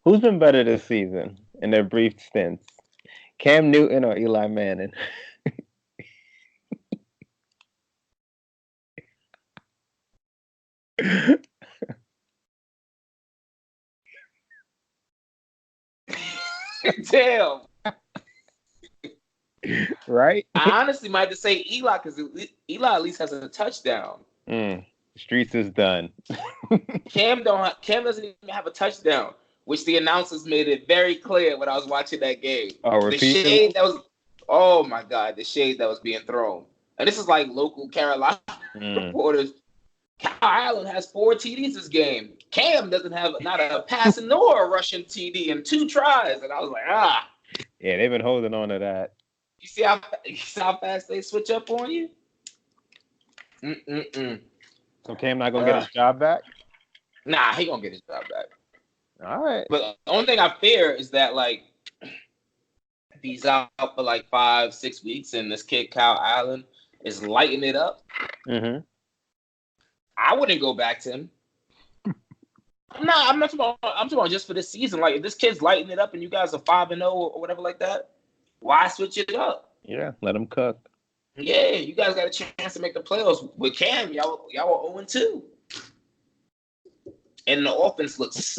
S3: Who's been better this season in their brief stints? Cam Newton or Eli Manning?
S2: Damn.
S3: Right?
S2: I honestly might have to say Eli because Eli at least has a touchdown.
S3: Streets is done.
S2: Cam doesn't even have a touchdown, which the announcers made it very clear when I was watching that game.
S3: Oh,
S2: the shade that was, oh my God, the shade that was being thrown. And this is like local Carolina reporters. Kyle Allen has 4 TDs this game. Cam doesn't have not a passing nor a rushing TD in 2 tries. And I was like,
S3: Yeah, they've been holding on to that.
S2: You see how fast they switch up on you?
S3: So Cam not going to get his job back?
S2: Nah, he going to get his job back.
S3: All right.
S2: But the only thing I fear is that, like, if he's out for, like, 5-6 weeks and this kid, Kyle Allen, is lighting it up, I wouldn't go back to him. I'm not talking about just for this season. Like, if this kid's lighting it up and you guys are 5-0 or whatever like that, why switch it up?
S3: Yeah, let him cook.
S2: Yeah, you guys got a chance to make the playoffs with Cam. Y'all were 0-2, and the offense looks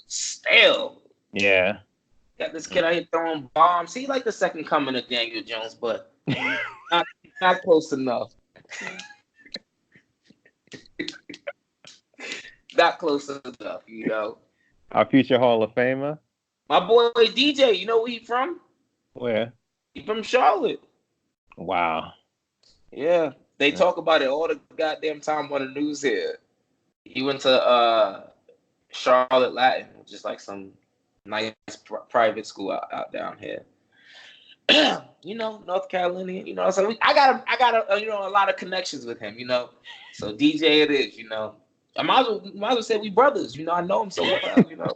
S2: stale.
S3: Yeah.
S2: Got this kid out here throwing bombs. He like the second coming of Daniel Jones, but not close enough. Not close enough, you know.
S3: Our future Hall of Famer.
S2: My boy DJ, you know where he from?
S3: Where?
S2: He from Charlotte.
S3: Wow.
S2: Yeah, they talk about it all the goddamn time on the news here. He went to Charlotte Latin, which is like some nice private school out down here. You know, North Carolina. You know, so I got you know, a lot of connections with him. You know, so DJ it is. You know, I might as well say we brothers. You know, I know him so well. You know.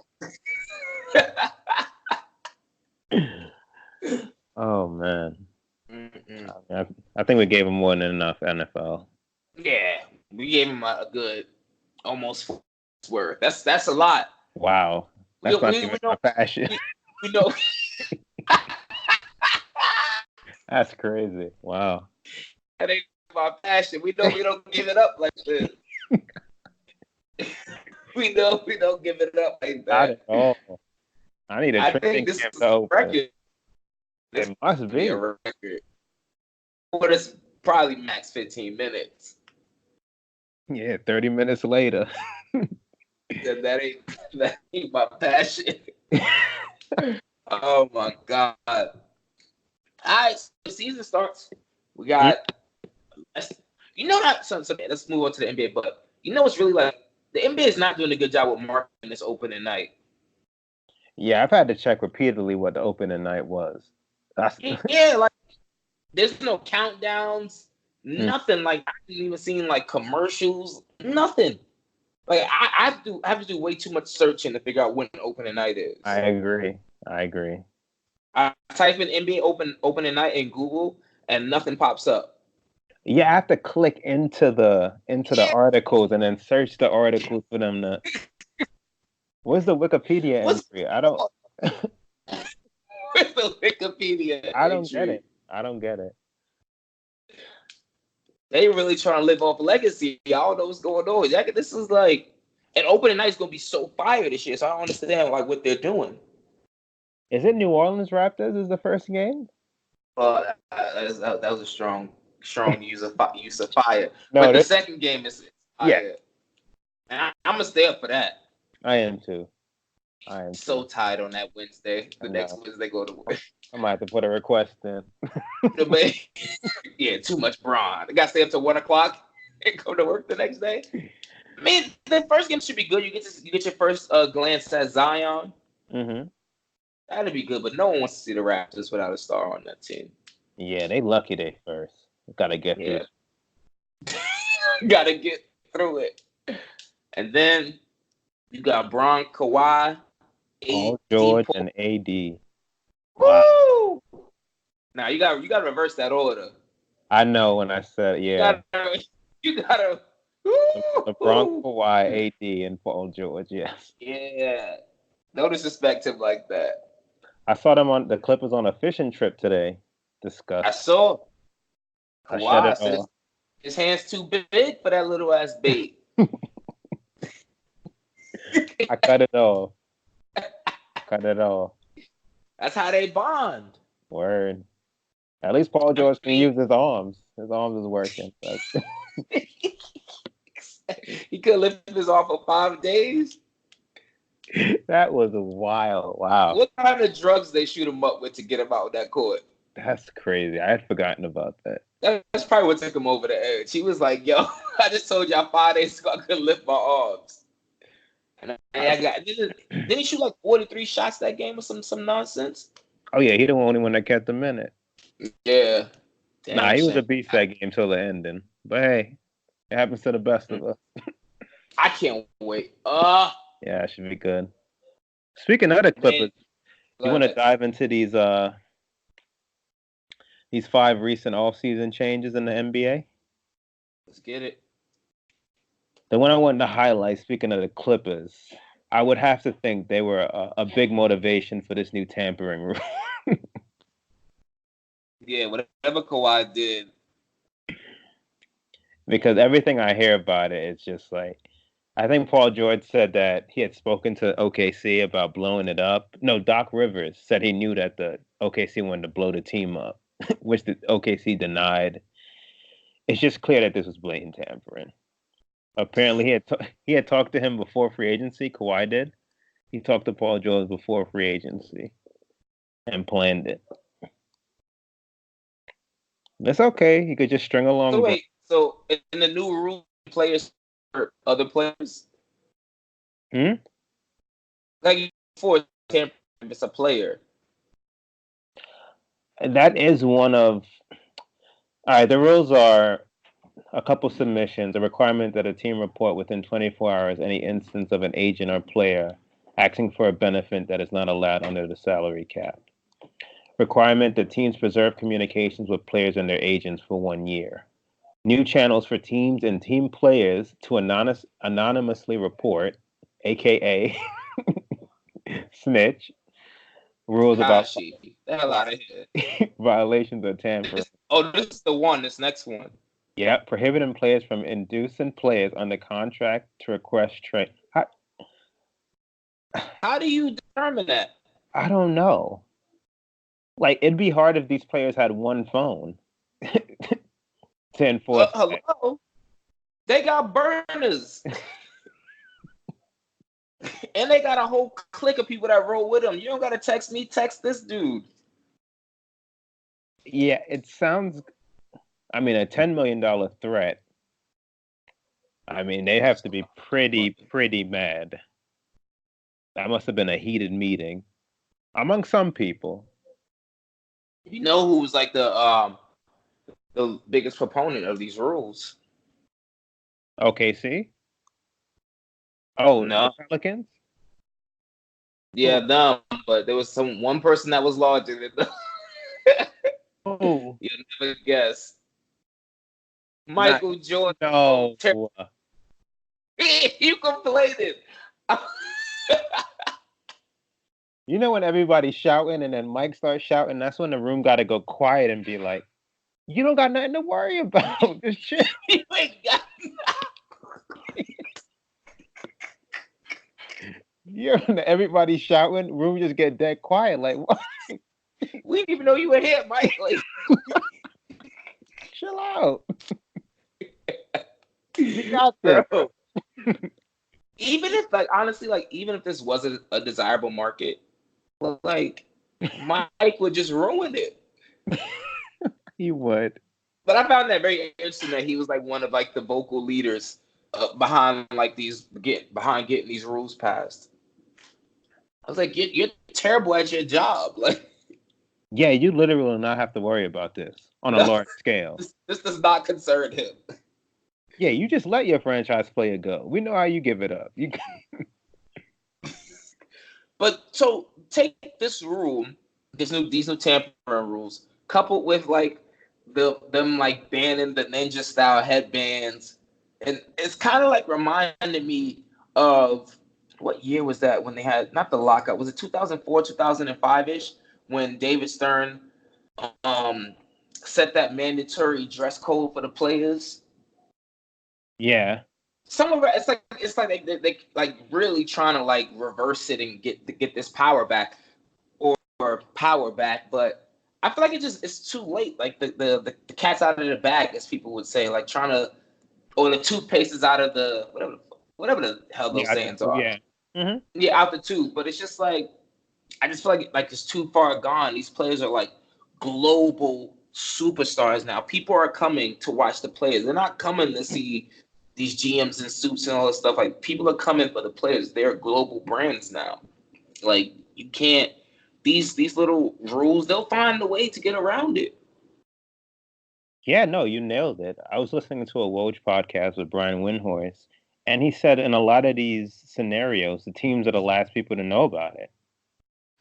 S3: Oh man. I think we gave him more than enough NFL.
S2: Yeah, we gave him a good almost worth. That's a lot.
S3: Wow, that's not even my passion.
S2: We know.
S3: That's crazy. Wow.
S2: That ain't my passion. We know we don't give it up like this. we know we don't give it up like that.
S3: Not at all. I need a training camp to open.
S2: Record.
S3: It must be
S2: a record. But it's probably max 15 minutes.
S3: Yeah, 30 minutes later.
S2: that ain't my passion. Oh my God. All right, so the season starts. We got, you know that. So let's move on to the NBA. But you know what's really like the NBA is not doing a good job with marketing this opening night.
S3: Yeah, I've had to check repeatedly what the opening night was.
S2: Yeah, like there's no countdowns, nothing. Like I haven't even seen like commercials, nothing. Like I have to do way too much searching to figure out when opening night is.
S3: I agree.
S2: I type in NBA opening night in Google and nothing pops up.
S3: Yeah, I have to click into the articles and then search the articles for them to. Where's the Wikipedia entry? I don't.
S2: Where's the Wikipedia?
S3: I don't get it. I don't get it.
S2: They really trying to live off legacy. I don't know what's going on. This is like an opening night is gonna be so fire this year. So I don't understand like what they're doing.
S3: Is it New Orleans Raptors? Is the first game?
S2: That was a strong use of fire.
S3: No,
S2: but the second game is fire.
S3: Yeah.
S2: And I'm gonna stay up for that.
S3: I am too.
S2: So tired on that Wednesday. The next Wednesday go to work.
S3: I might have to put a request in.
S2: Yeah, too much brawn. I got to stay up till 1:00 and go to work the next day. Man, the first game should be good. You get your first glance at Zion.
S3: Mm-hmm.
S2: That'd be good, but no one wants to see the Raptors without a star on that team.
S3: Yeah, they lucky they first. Gotta get through
S2: it. Gotta get through it. And then you got Bron, Kawhi,
S3: Paul George, and AD.
S2: Wow. Woo! Now you got to reverse that order.
S3: I know when I said
S2: you gotta.
S3: LeBron, Kawhi, AD, and Paul George. Yes.
S2: Yeah. No disrespect him like that.
S3: I saw them on the Clippers on a fishing trip today. Disgusting.
S2: I saw.
S3: Kawhi
S2: said his hands too big for that little ass bait.
S3: I cut it off.
S2: That's how they bond.
S3: Word. At least Paul George can use his arms. His arms is working.
S2: He could lift his arm for 5 days.
S3: That was wild. Wow.
S2: What kind of drugs they shoot him up with to get him out of that court?
S3: That's crazy. I had forgotten about that.
S2: That's probably what took him over the edge. He was like, yo, I just told y'all 5 days ago I couldn't lift my arms. And didn't he shoot like 43 shots that game or some nonsense?
S3: Oh, yeah. He the only one that kept the minute.
S2: Yeah.
S3: Damn, he was a beast that game till the ending. But hey, it happens to the best of us.
S2: I can't wait.
S3: Yeah, it should be good. Speaking of the Clippers, you want to dive into these 5 recent offseason changes in the NBA?
S2: Let's get it.
S3: The one I wanted to highlight, speaking of the Clippers, I would have to think they were a big motivation for this new tampering rule.
S2: Yeah, whatever Kawhi did
S3: because everything I hear about it is just like, I think Paul George said that he had spoken to OKC about blowing it up. No, Doc Rivers said he knew that the OKC wanted to blow the team up, which the OKC denied. It's just clear that this was blatant tampering. Apparently, he had talked to him before free agency. Kawhi did. He talked to Paul George before free agency and planned it. That's okay. He could just string along.
S2: So wait, so in the new rule, players or other players? Like before tampering, it's a player.
S3: That is one of. All right, the rules are a couple submissions, a requirement that a team report within 24 hours any instance of an agent or player asking for a benefit that is not allowed under the salary cap. Requirement that teams preserve communications with players and their agents for 1 year. New channels for teams and team players to anonymously report, aka snitch, rules about
S2: The hell out of here.
S3: violations of tampering.
S2: This is the one. This next one.
S3: Yeah, prohibiting players from inducing players under contract to request trade.
S2: How do you determine that?
S3: I don't know. Like, it'd be hard if these players had one phone to enforce.
S2: Hello? They got burners. And they got a whole clique of people that roll with them. You don't got to text me, text this dude.
S3: Yeah, it sounds... I mean, a $10 million threat. I mean, they have to be pretty mad. That must have been a heated meeting among some people.
S2: You know who was like the biggest proponent of these rules?
S3: OKC? Oh,
S2: no.
S3: The Pelicans?
S2: Yeah, them. But there was one person that was larger than them.
S3: Oh.
S2: You'll never guess. Michael Jordan.
S3: No.
S2: You complaining.
S3: You know when everybody's shouting and then Mike starts shouting, that's when the room got to go quiet and be like, you don't got nothing to worry about. This shit.
S2: You ain't got
S3: everybody's shouting, room just get dead quiet. Like, what?
S2: We didn't even know you were here, Mike. Like,
S3: chill out. You got this.
S2: Even if, like, honestly, like, even if this wasn't a desirable market, like, Mike would just ruin it.
S3: He would.
S2: But I found that very interesting that he was like one of like the vocal leaders behind like getting these rules passed. I was like, you're terrible at your job. Like,
S3: yeah, you literally will not have to worry about this on a large scale.
S2: This does not concern him.
S3: Yeah, you just let your franchise player go. We know how you give it up.
S2: But so take this rule, these new tampering rules, coupled with like them like banning the ninja style headbands, and it's kind of like reminded me of what year was that when they had not the lockout? Was it 2004, 2005-ish when David Stern set that mandatory dress code for the players?
S3: Yeah.
S2: Some of it, it's like they like really trying to like reverse it and get this power back or power back, but I feel like it's too late. Like the cat's out of the bag, as people would say, like trying to, or the toothpaste is out of the whatever the hell those sayings are.
S3: Yeah. Mm-hmm.
S2: Yeah, out the tube. But it's just like I just feel like it's too far gone. These players are like global superstars now. People are coming to watch the players. They're not coming to see these GMs in suits and all this stuff. Like, people are coming for the players. They're global brands now. Like, you can't. These little rules, they'll find a way to get around it.
S3: Yeah, no, you nailed it. I was listening to a Woj podcast with Brian Windhorst, and he said in a lot of these scenarios, the teams are the last people to know about it.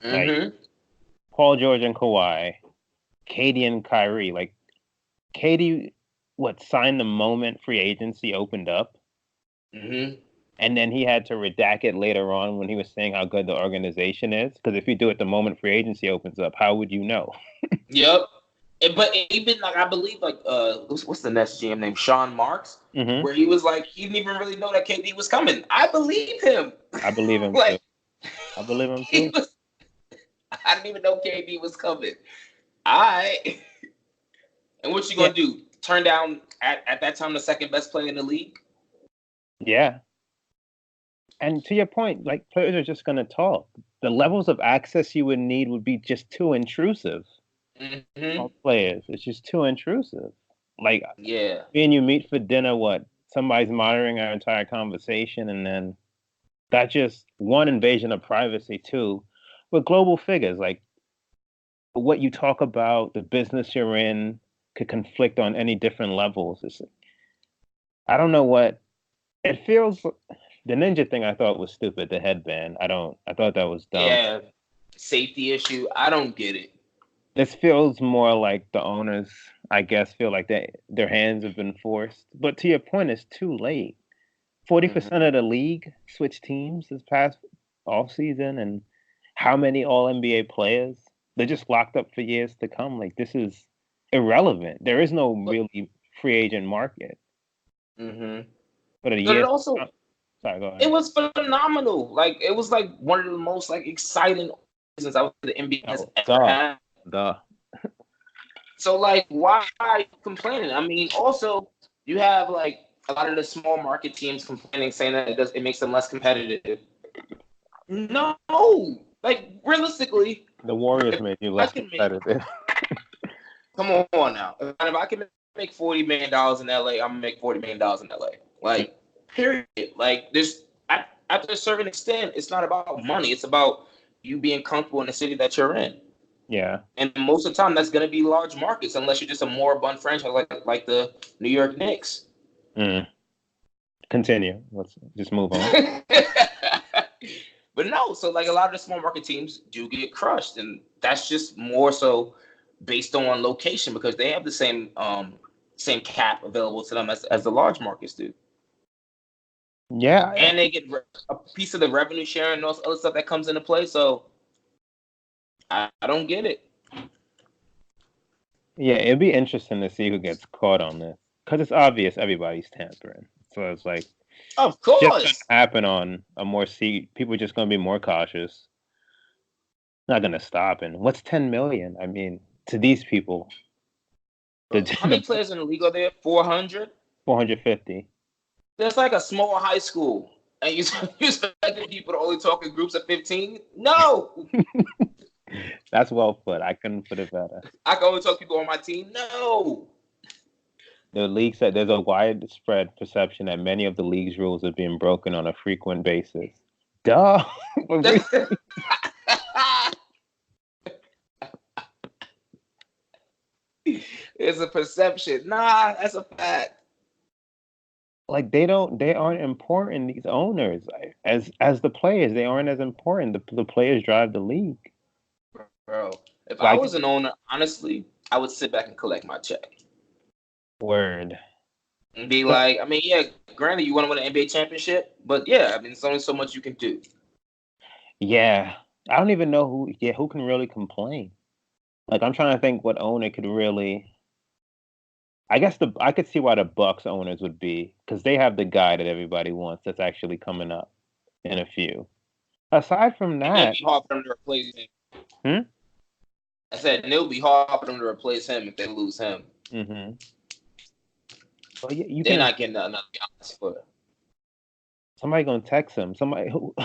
S2: Mm-hmm.
S3: Like Paul George and Kawhi, KD and Kyrie. Like, KD, signed the moment free agency opened up?
S2: Mm-hmm.
S3: And then he had to redact it later on when he was saying how good the organization is. Because if you do it the moment free agency opens up, how would you know?
S2: Yep. But even like I believe like what's the next GM name? Sean Marks,
S3: Hmm.
S2: where he was like he didn't even really know that KD was coming. I believe him.
S3: I believe him too.
S2: Like
S3: I believe him
S2: he
S3: too.
S2: was, I didn't even know KD was coming. I and what you
S3: Yeah.
S2: gonna do? Turn down at that time the second best player in the league?
S3: Yeah. And to your point, like players are just gonna talk. The levels of access you would need would be just too intrusive.
S2: Mm-hmm.
S3: All players, it's just too intrusive. Like
S2: Yeah.
S3: me and you meet for dinner, what? Somebody's monitoring our entire conversation, and then that just one invasion of privacy. Two, with global figures, like what you talk about, the business you're in could conflict on any different levels. I don't know what it feels. The ninja thing I thought was stupid. The headband. I thought that was dumb.
S2: Yeah. Safety issue. I don't get it.
S3: This feels more like the owners, I guess, feel like their hands have been forced. But to your point, it's too late. 40%
S2: Mm-hmm.
S3: of the league switched teams this past off season, and how many All NBA players? They're just locked up for years to come. Like this is irrelevant. There is no
S2: But
S3: really free agent market
S2: mm-hmm.
S3: for the
S2: But it
S3: years.
S2: also
S3: Sorry, go
S2: it
S3: ahead.
S2: was phenomenal. Like it was like one of the most like exciting seasons I would say the NBA has
S3: Oh,
S2: ever
S3: duh,
S2: had.
S3: duh.
S2: So like, why are you complaining? I mean, also you have like a lot of the small market teams complaining, saying that it makes them less competitive. No, like realistically,
S3: The Warriors
S2: if
S3: made you
S2: I
S3: less
S2: can make,
S3: competitive.
S2: come on now, if I can make $40 million in LA, I'm gonna make $40 million in LA. Like, period. Like, there's after a certain extent, it's not about money. It's about you being comfortable in the city that you're in.
S3: Yeah.
S2: And most of the time, that's going to be large markets, unless you're just a moribund franchise like the New York Knicks.
S3: Mm. Continue. Let's just move on.
S2: But no, so like a lot of the small market teams do get crushed, and that's just more so based on location because they have the same cap available to them as the large markets do,
S3: Yeah.
S2: and they get a piece of the revenue sharing and all this other stuff that comes into play. So I don't get it.
S3: Yeah, it'd be interesting to see who gets caught on this because it's obvious everybody's tampering. So it's like
S2: Of
S3: just gonna
S2: course.
S3: happen on a more seat. People are just gonna be more cautious. Not gonna stop. And what's 10 million? I mean, to these people, the
S2: Bro, how many
S3: the
S2: players in the league are there? 400.
S3: 450.
S2: That's like a small high school. And you expecting people to only talk in groups of 15? No.
S3: That's well put. I couldn't put it better.
S2: I can only talk to people on my team? No.
S3: The league said there's a widespread perception that many of the league's rules are being broken on a frequent basis. Duh.
S2: It's a perception. Nah, that's a fact.
S3: Like they aren't important. These owners, as the players, they aren't as important. The players drive the league.
S2: Bro, if I
S3: Like
S2: was an owner, honestly, I would sit back and collect my check.
S3: word.
S2: And be like, I mean, yeah, granted, you want to win an NBA championship, but yeah, I mean, there's only so much you can do.
S3: Yeah, I don't even know who. Yeah, who can really complain? Like I'm trying to think what owner could really. I could see why the Bucks owners would be because they have the guy that everybody wants that's actually coming up in a few. Aside from
S2: And it'll
S3: that,
S2: be hard for them to replace him.
S3: hmm?
S2: I said, and it'll be hard for them to replace him if they lose him.
S3: Mm-hmm. Well, yeah, you
S2: They're
S3: can.
S2: not getting another Giannis for it.
S3: Somebody gonna text him. Somebody who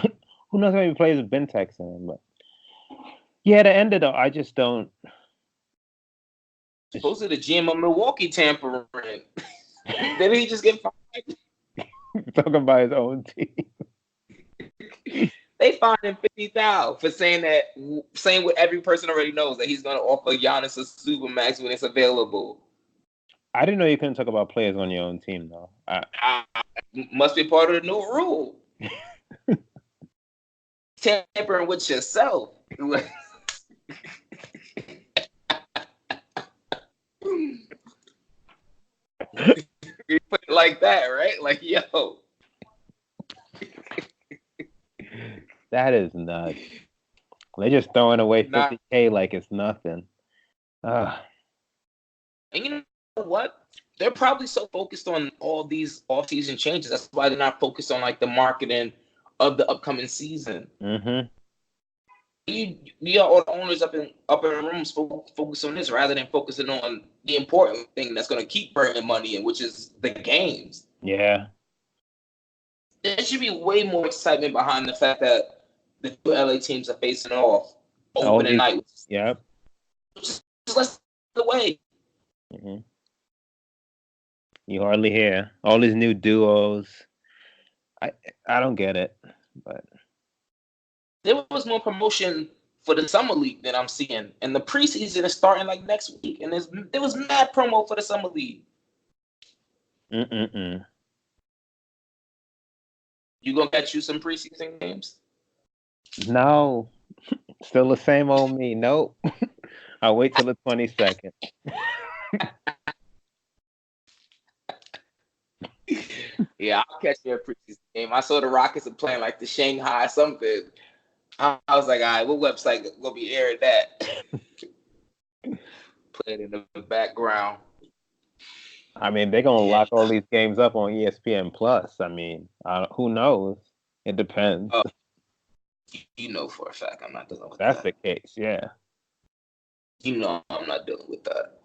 S3: who knows how many players have been texting him. But yeah, the end of the, I just don't.
S2: Supposedly the GM of Milwaukee tampering. Didn't he just get fired?
S3: Talking about his own team.
S2: They fined him 50,000 for saying what every person already knows that he's going to offer Giannis a supermax when it's available.
S3: I didn't know you couldn't talk about players on your own team though.
S2: Must be part of the new rule. Tampering with yourself. You put it like that, right? Like, yo.
S3: That is nuts. They're just throwing away
S2: Nah,
S3: 50K like it's nothing.
S2: And you know what? They're probably so focused on all these off-season changes. That's why they're not focused on like the marketing of the upcoming season.
S3: Mm-hmm.
S2: You got all the owners up in rooms focus on this rather than focusing on the important thing that's going to keep bringing money in, which is the games.
S3: Yeah.
S2: There should be way more excitement behind the fact that the two LA teams are facing off opening night.
S3: Yep.
S2: Just less the way.
S3: Mm-hmm. You hardly hear all these new duos. I don't get it, but
S2: there was more promotion for the summer league than I'm seeing, and the preseason is starting like next week, and there was mad promo for the summer league. You gonna get you some preseason games?
S3: No, still the same old me. Nope. I'll wait till the 22nd.
S2: Yeah, I'll catch you a preseason game. I saw the Rockets are playing like the Shanghai something. I was like, all right, what website gonna be airing that? Playing in the background.
S3: I mean, they're gonna lock all these games up on ESPN Plus. I mean, who knows? It depends.
S2: You know for a fact I'm not dealing with
S3: That's
S2: that.
S3: the case, yeah.
S2: You know I'm not dealing with that.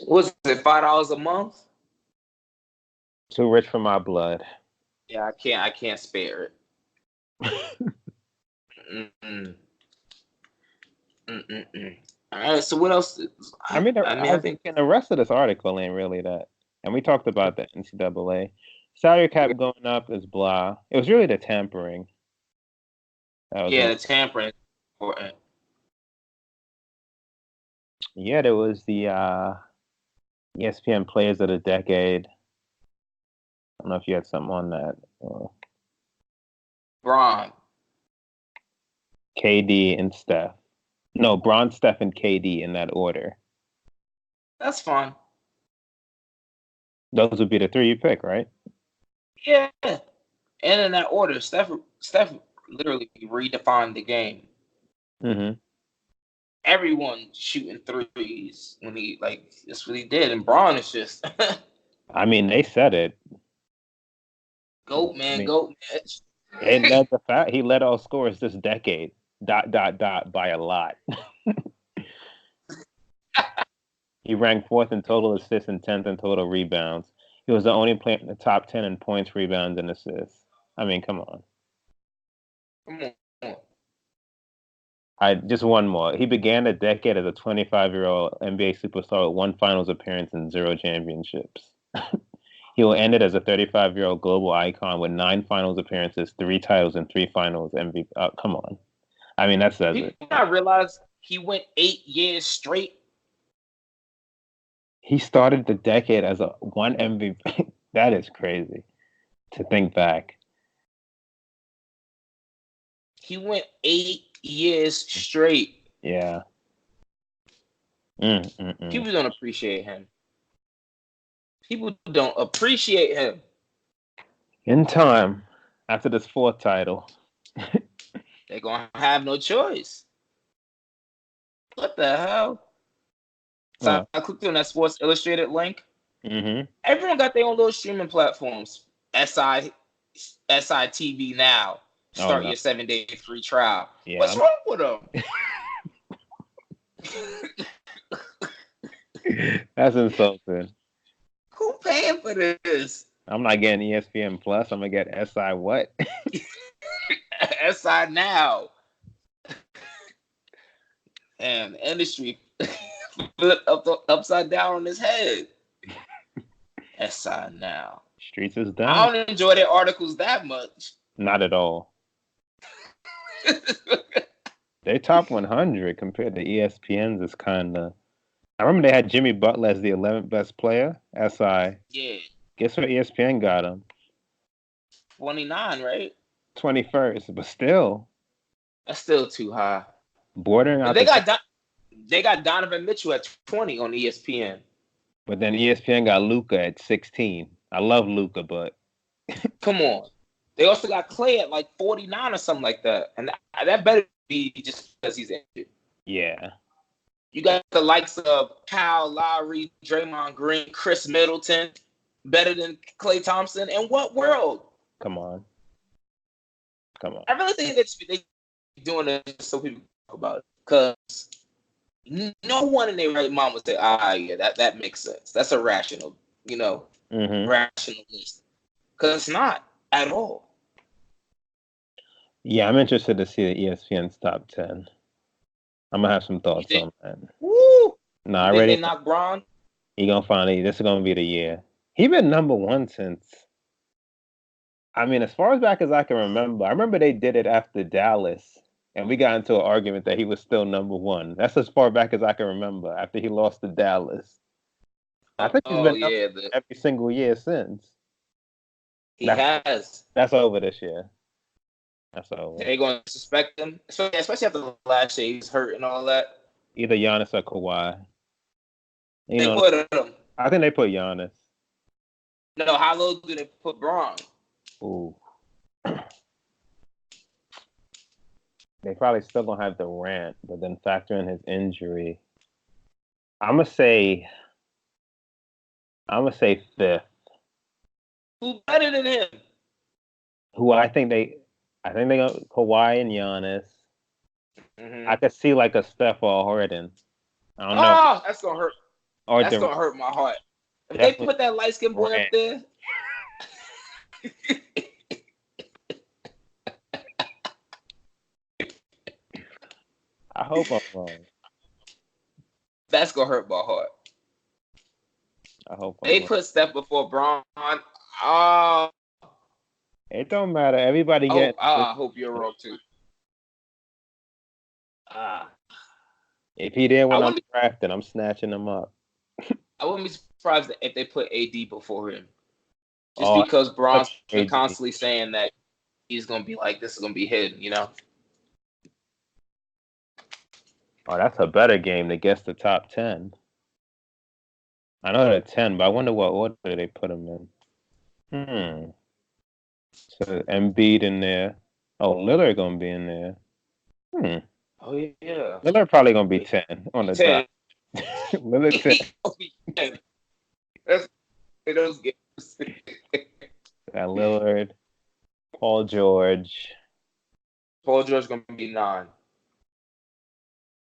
S2: Was it $5 a month?
S3: Too rich for my blood.
S2: Yeah, I can't spare it. All right, so what else?
S3: I think the rest of this article ain't really that. And we talked about the NCAA. Salary cap going up is blah. It was really the tampering.
S2: The tampering.
S3: Yeah, there was the ESPN Players of the Decade. I don't know if you had something on that.
S2: Bron.
S3: KD and Steph. No, Bron, Steph, and KD in that order.
S2: That's fine.
S3: Those would be the three you pick, right?
S2: Yeah. And in that order, Steph literally redefined the game.
S3: Mm-hmm.
S2: Everyone shooting threes when that's what he did. And Bron is just
S3: I mean, they said it.
S2: Goat man, goat man.
S3: He led all scorers this decade. ... by a lot. He ranked 4th in total assists and 10th in total rebounds. He was the only player in the top 10 in points, rebounds, and assists. I mean, come on. Just one more. He began the decade as a 25-year-old NBA superstar with 1 finals appearance and 0 championships. He will end it as a 35-year-old global icon with 9 finals appearances, 3 titles, and 3 finals MVP. Come on. I mean, that says it.
S2: I realized he went 8 years straight.
S3: He started the decade as a 1 MVP. That is crazy to think back.
S2: He went 8 years straight.
S3: Yeah.
S2: People don't appreciate him. People don't appreciate him.
S3: In time, after this 4th title.
S2: They're going to have no choice. What the hell? So I clicked on that Sports Illustrated link.
S3: Mm-hmm.
S2: Everyone got their own little streaming platforms. SI TV now. Start your 7-day free trial. Yeah, what's wrong with
S3: them? That's insulting.
S2: Who paying for this?
S3: I'm not getting ESPN Plus. I'm going to get SI what?
S2: SI now. And the industry flipped upside down on his head. SI now.
S3: Streets is done.
S2: I don't enjoy their articles that much.
S3: Not at all. They top 100 compared to ESPN's is kind of... I remember they had Jimmy Butler as the 11th best player. SI. Yeah. Guess what ESPN got him?
S2: 29, right?
S3: 21st, but still.
S2: That's still too high.
S3: Bordering out.
S2: They got Donovan Mitchell at 20 on ESPN.
S3: But then ESPN got Luka at 16. I love Luka, but
S2: come on. They also got Clay at like 49 or something like that. And that better be just because he's injured.
S3: Yeah.
S2: You got the likes of Kyle Lowry, Draymond Green, Chris Middleton, better than Klay Thompson. In what world?
S3: Come on.
S2: I really think that they doing it so people talk about it, because no one in their right mind would say, yeah, that makes sense. That's a rational, rational list. Because it's not at all.
S3: Yeah, I'm interested to see the ESPN's top 10. I'm gonna have some thoughts on that.
S2: Woo!
S3: No,
S2: I already. They knock Braun.
S3: He gonna finally. This is gonna be the year. He been number one since. I mean, as far as back as I can remember, I remember they did it after Dallas, and we got into an argument that he was still number one. That's as far back as I can remember after he lost to Dallas. I think he's been every single year since.
S2: He has.
S3: That's over this year. That's over.
S2: They're going to suspect him, especially after the last year he's hurt and all that.
S3: Either Giannis or Kawhi.
S2: They put him.
S3: I think they put Giannis.
S2: No, how low do they put Braun?
S3: Ooh. They probably still gonna have Durant, but then factor in his injury. I'm gonna say fifth.
S2: Who better than him?
S3: Who I think they go Kawhi and Giannis. Mm-hmm. I could see like a Steph or Harden. I don't know.
S2: Oh, that's gonna hurt. That's gonna hurt my heart. If they put that light skinned boy up there.
S3: I hope I'm wrong.
S2: That's gonna hurt my heart.
S3: I hope
S2: they put Steph before Braun. Oh,
S3: it don't matter. Everybody gets.
S2: I hope you're wrong too.
S3: If he didn't when I'm drafting, I'm snatching him up.
S2: I wouldn't be surprised if they put AD before him, just because Braun's constantly saying that he's gonna be like, this is gonna be hidden,
S3: Oh, that's a better game to guess the top 10. I know they're 10, but I wonder what order they put them in. So Embiid in there. Oh, Lillard gonna be in there.
S2: Oh yeah.
S3: Lillard probably gonna be 10 on the 10. Top. Lillard 10.
S2: That's those games.
S3: Lillard, Paul George.
S2: Paul George gonna be 9.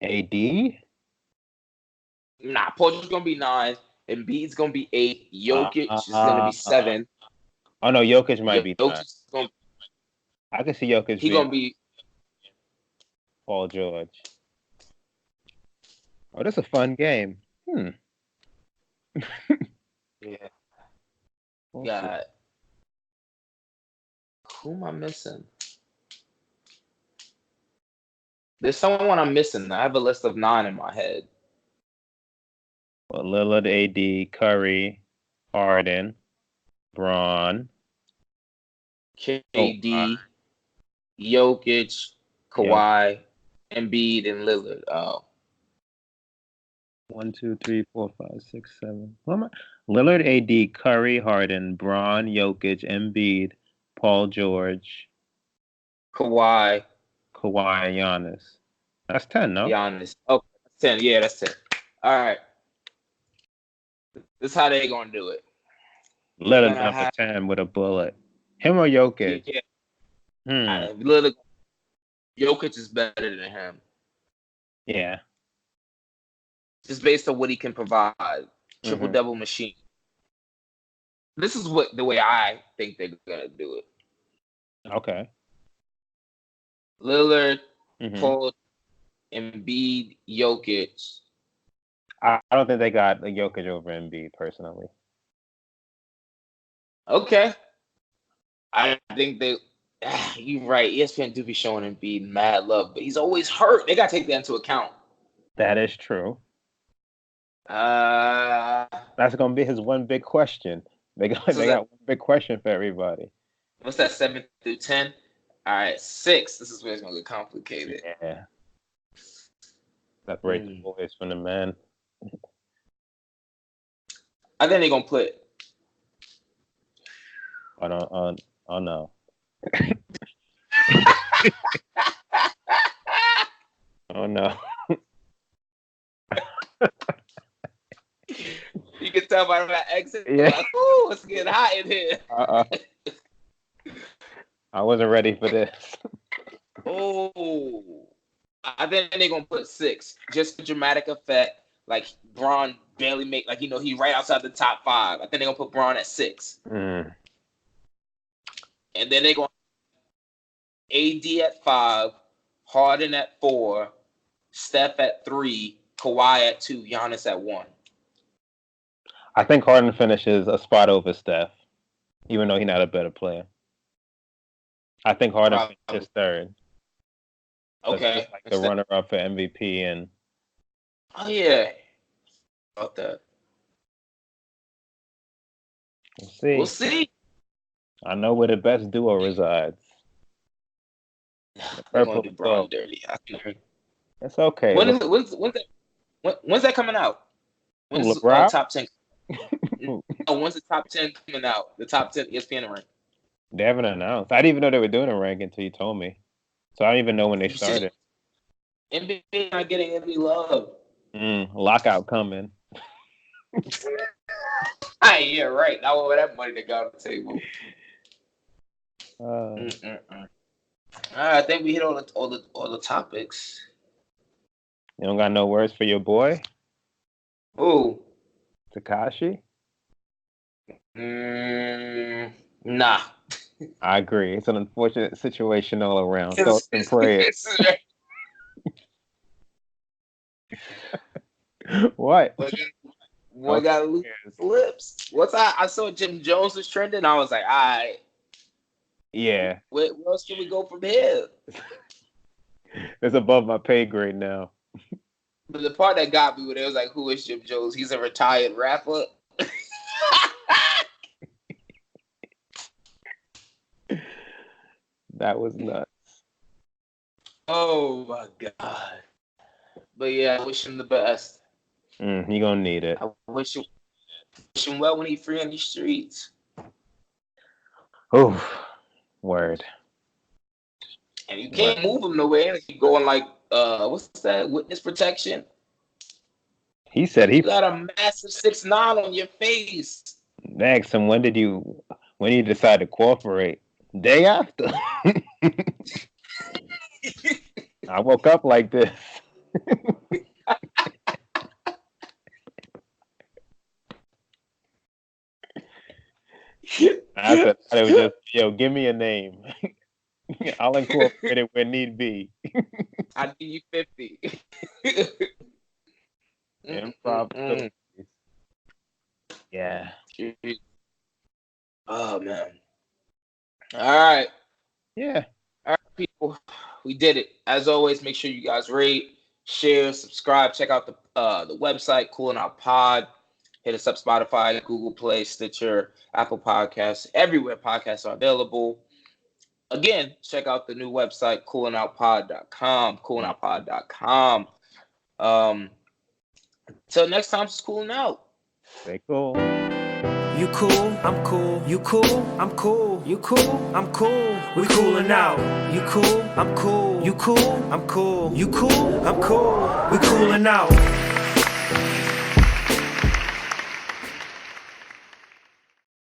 S3: AD?
S2: Nah, Paul George gonna be 9. Embiid's gonna be 8. Jokic is gonna be 7.
S3: Oh no, Jokic might be 9. I can see Jokic.
S2: He's gonna be
S3: Paul George. Oh, that's a fun game.
S2: Yeah. God. Who am I missing? There's someone I'm missing. I have a list of 9 in my head.
S3: Well, Lillard, AD, Curry, Harden, Braun,
S2: KD, Jokic, Kawhi, Embiid, and Lillard. Oh.
S3: 1, 2, 3, 4, 5, 6, 7. Lillard, AD, Curry, Harden, Braun, Jokic, Embiid, Paul George,
S2: Kawhi,
S3: and Giannis. That's 10, no?
S2: Giannis. Oh, 10. Yeah, that's 10. All right. This is how they gonna do it.
S3: Lillard number 10 with a bullet. Him or Jokic?
S2: Yeah. Lillard. Jokic is better than him.
S3: Yeah.
S2: Just based on what he can provide. Triple-double machine. This is the way I think they're going to do it.
S3: Okay.
S2: Lillard, Paul, Embiid, Jokic.
S3: I don't think they got the Jokic over Embiid, personally.
S2: Okay. I think they... You're right. ESPN do be showing Embiid mad love, but he's always hurt. They got to take that into account.
S3: That is true. That's gonna be his one big question. They got one big question for everybody.
S2: What's that? 7 through 10. All right, 6. This is where it's gonna get complicated.
S3: Yeah. Separate the boys from the men.
S2: I think they're gonna put.
S3: Oh no. Oh no.
S2: You can tell by my exit.
S3: Yeah.
S2: Like, ooh, it's getting hot in here.
S3: I wasn't ready for this.
S2: Oh, I think they're gonna put 6 just for dramatic effect. Like Braun barely make, like he's right outside the top 5. I think they're gonna put Braun at 6, and then they're gonna AD at 5, Harden at 4, Steph at 3, Kawhi at 2, Giannis at 1.
S3: I think Harden finishes a spot over Steph, even though he's not a better player. I think Harden finishes 3rd.
S2: Okay.
S3: Like the runner-up for MVP and.
S2: Oh yeah. About that. We'll see.
S3: I know where the best duo resides.
S2: They're gonna do Braun dirty.
S3: It's okay.
S2: When's that coming out? When's
S3: LeBron?
S2: Top 10? When's the top 10 coming out? The top 10 ESPN rank.
S3: They haven't announced. I didn't even know they were doing a rank until you told me. So I don't even know when they started.
S2: NBA not getting any love.
S3: Lockout coming.
S2: Yeah, right. Now with that money that got on the table. All right, I think we hit all the topics.
S3: You don't got no words for your boy?
S2: Ooh.
S3: Tekashi?
S2: Nah.
S3: I agree. It's an unfortunate situation all around. Thoughts and prayers. What?
S2: Boy got loose lips. I saw Jim Jones was trending. I was like, all right.
S3: Yeah.
S2: Where else can we go from here?
S3: It's above my pay grade now.
S2: But the part that got me, when it was like, who is Jim Jones? He's a retired rapper.
S3: That was nuts.
S2: Oh my God. But yeah, I wish him the best.
S3: He gonna need it.
S2: I wish him well when he's free on these streets.
S3: Oh, word.
S2: And you can't move him nowhere. You go on like what's that? Witness protection.
S3: He said
S2: you got a massive 6'9" on your face.
S3: Asked him when you decide to cooperate? Day after. I woke up like this. After that, it was just, give me a name. I'll incorporate it where need be.
S2: I give you 50.
S3: Improv. Yeah.
S2: Oh man. All right.
S3: Yeah.
S2: All right, people. We did it. As always, make sure you guys rate, share, subscribe. Check out the website, Coolin' Out Pod. Hit us up, Spotify, Google Play, Stitcher, Apple Podcasts, everywhere podcasts are available. Again, check out the new website, coolinoutpod.com, coolinoutpod.com. Until next time, it's cooling out.
S3: Stay cool.
S1: You cool, I'm cool. You cool, I'm cool. You cool, I'm cool. We coolin' out. You cool, I'm cool. You cool, I'm cool. You cool, I'm cool. We coolin' out.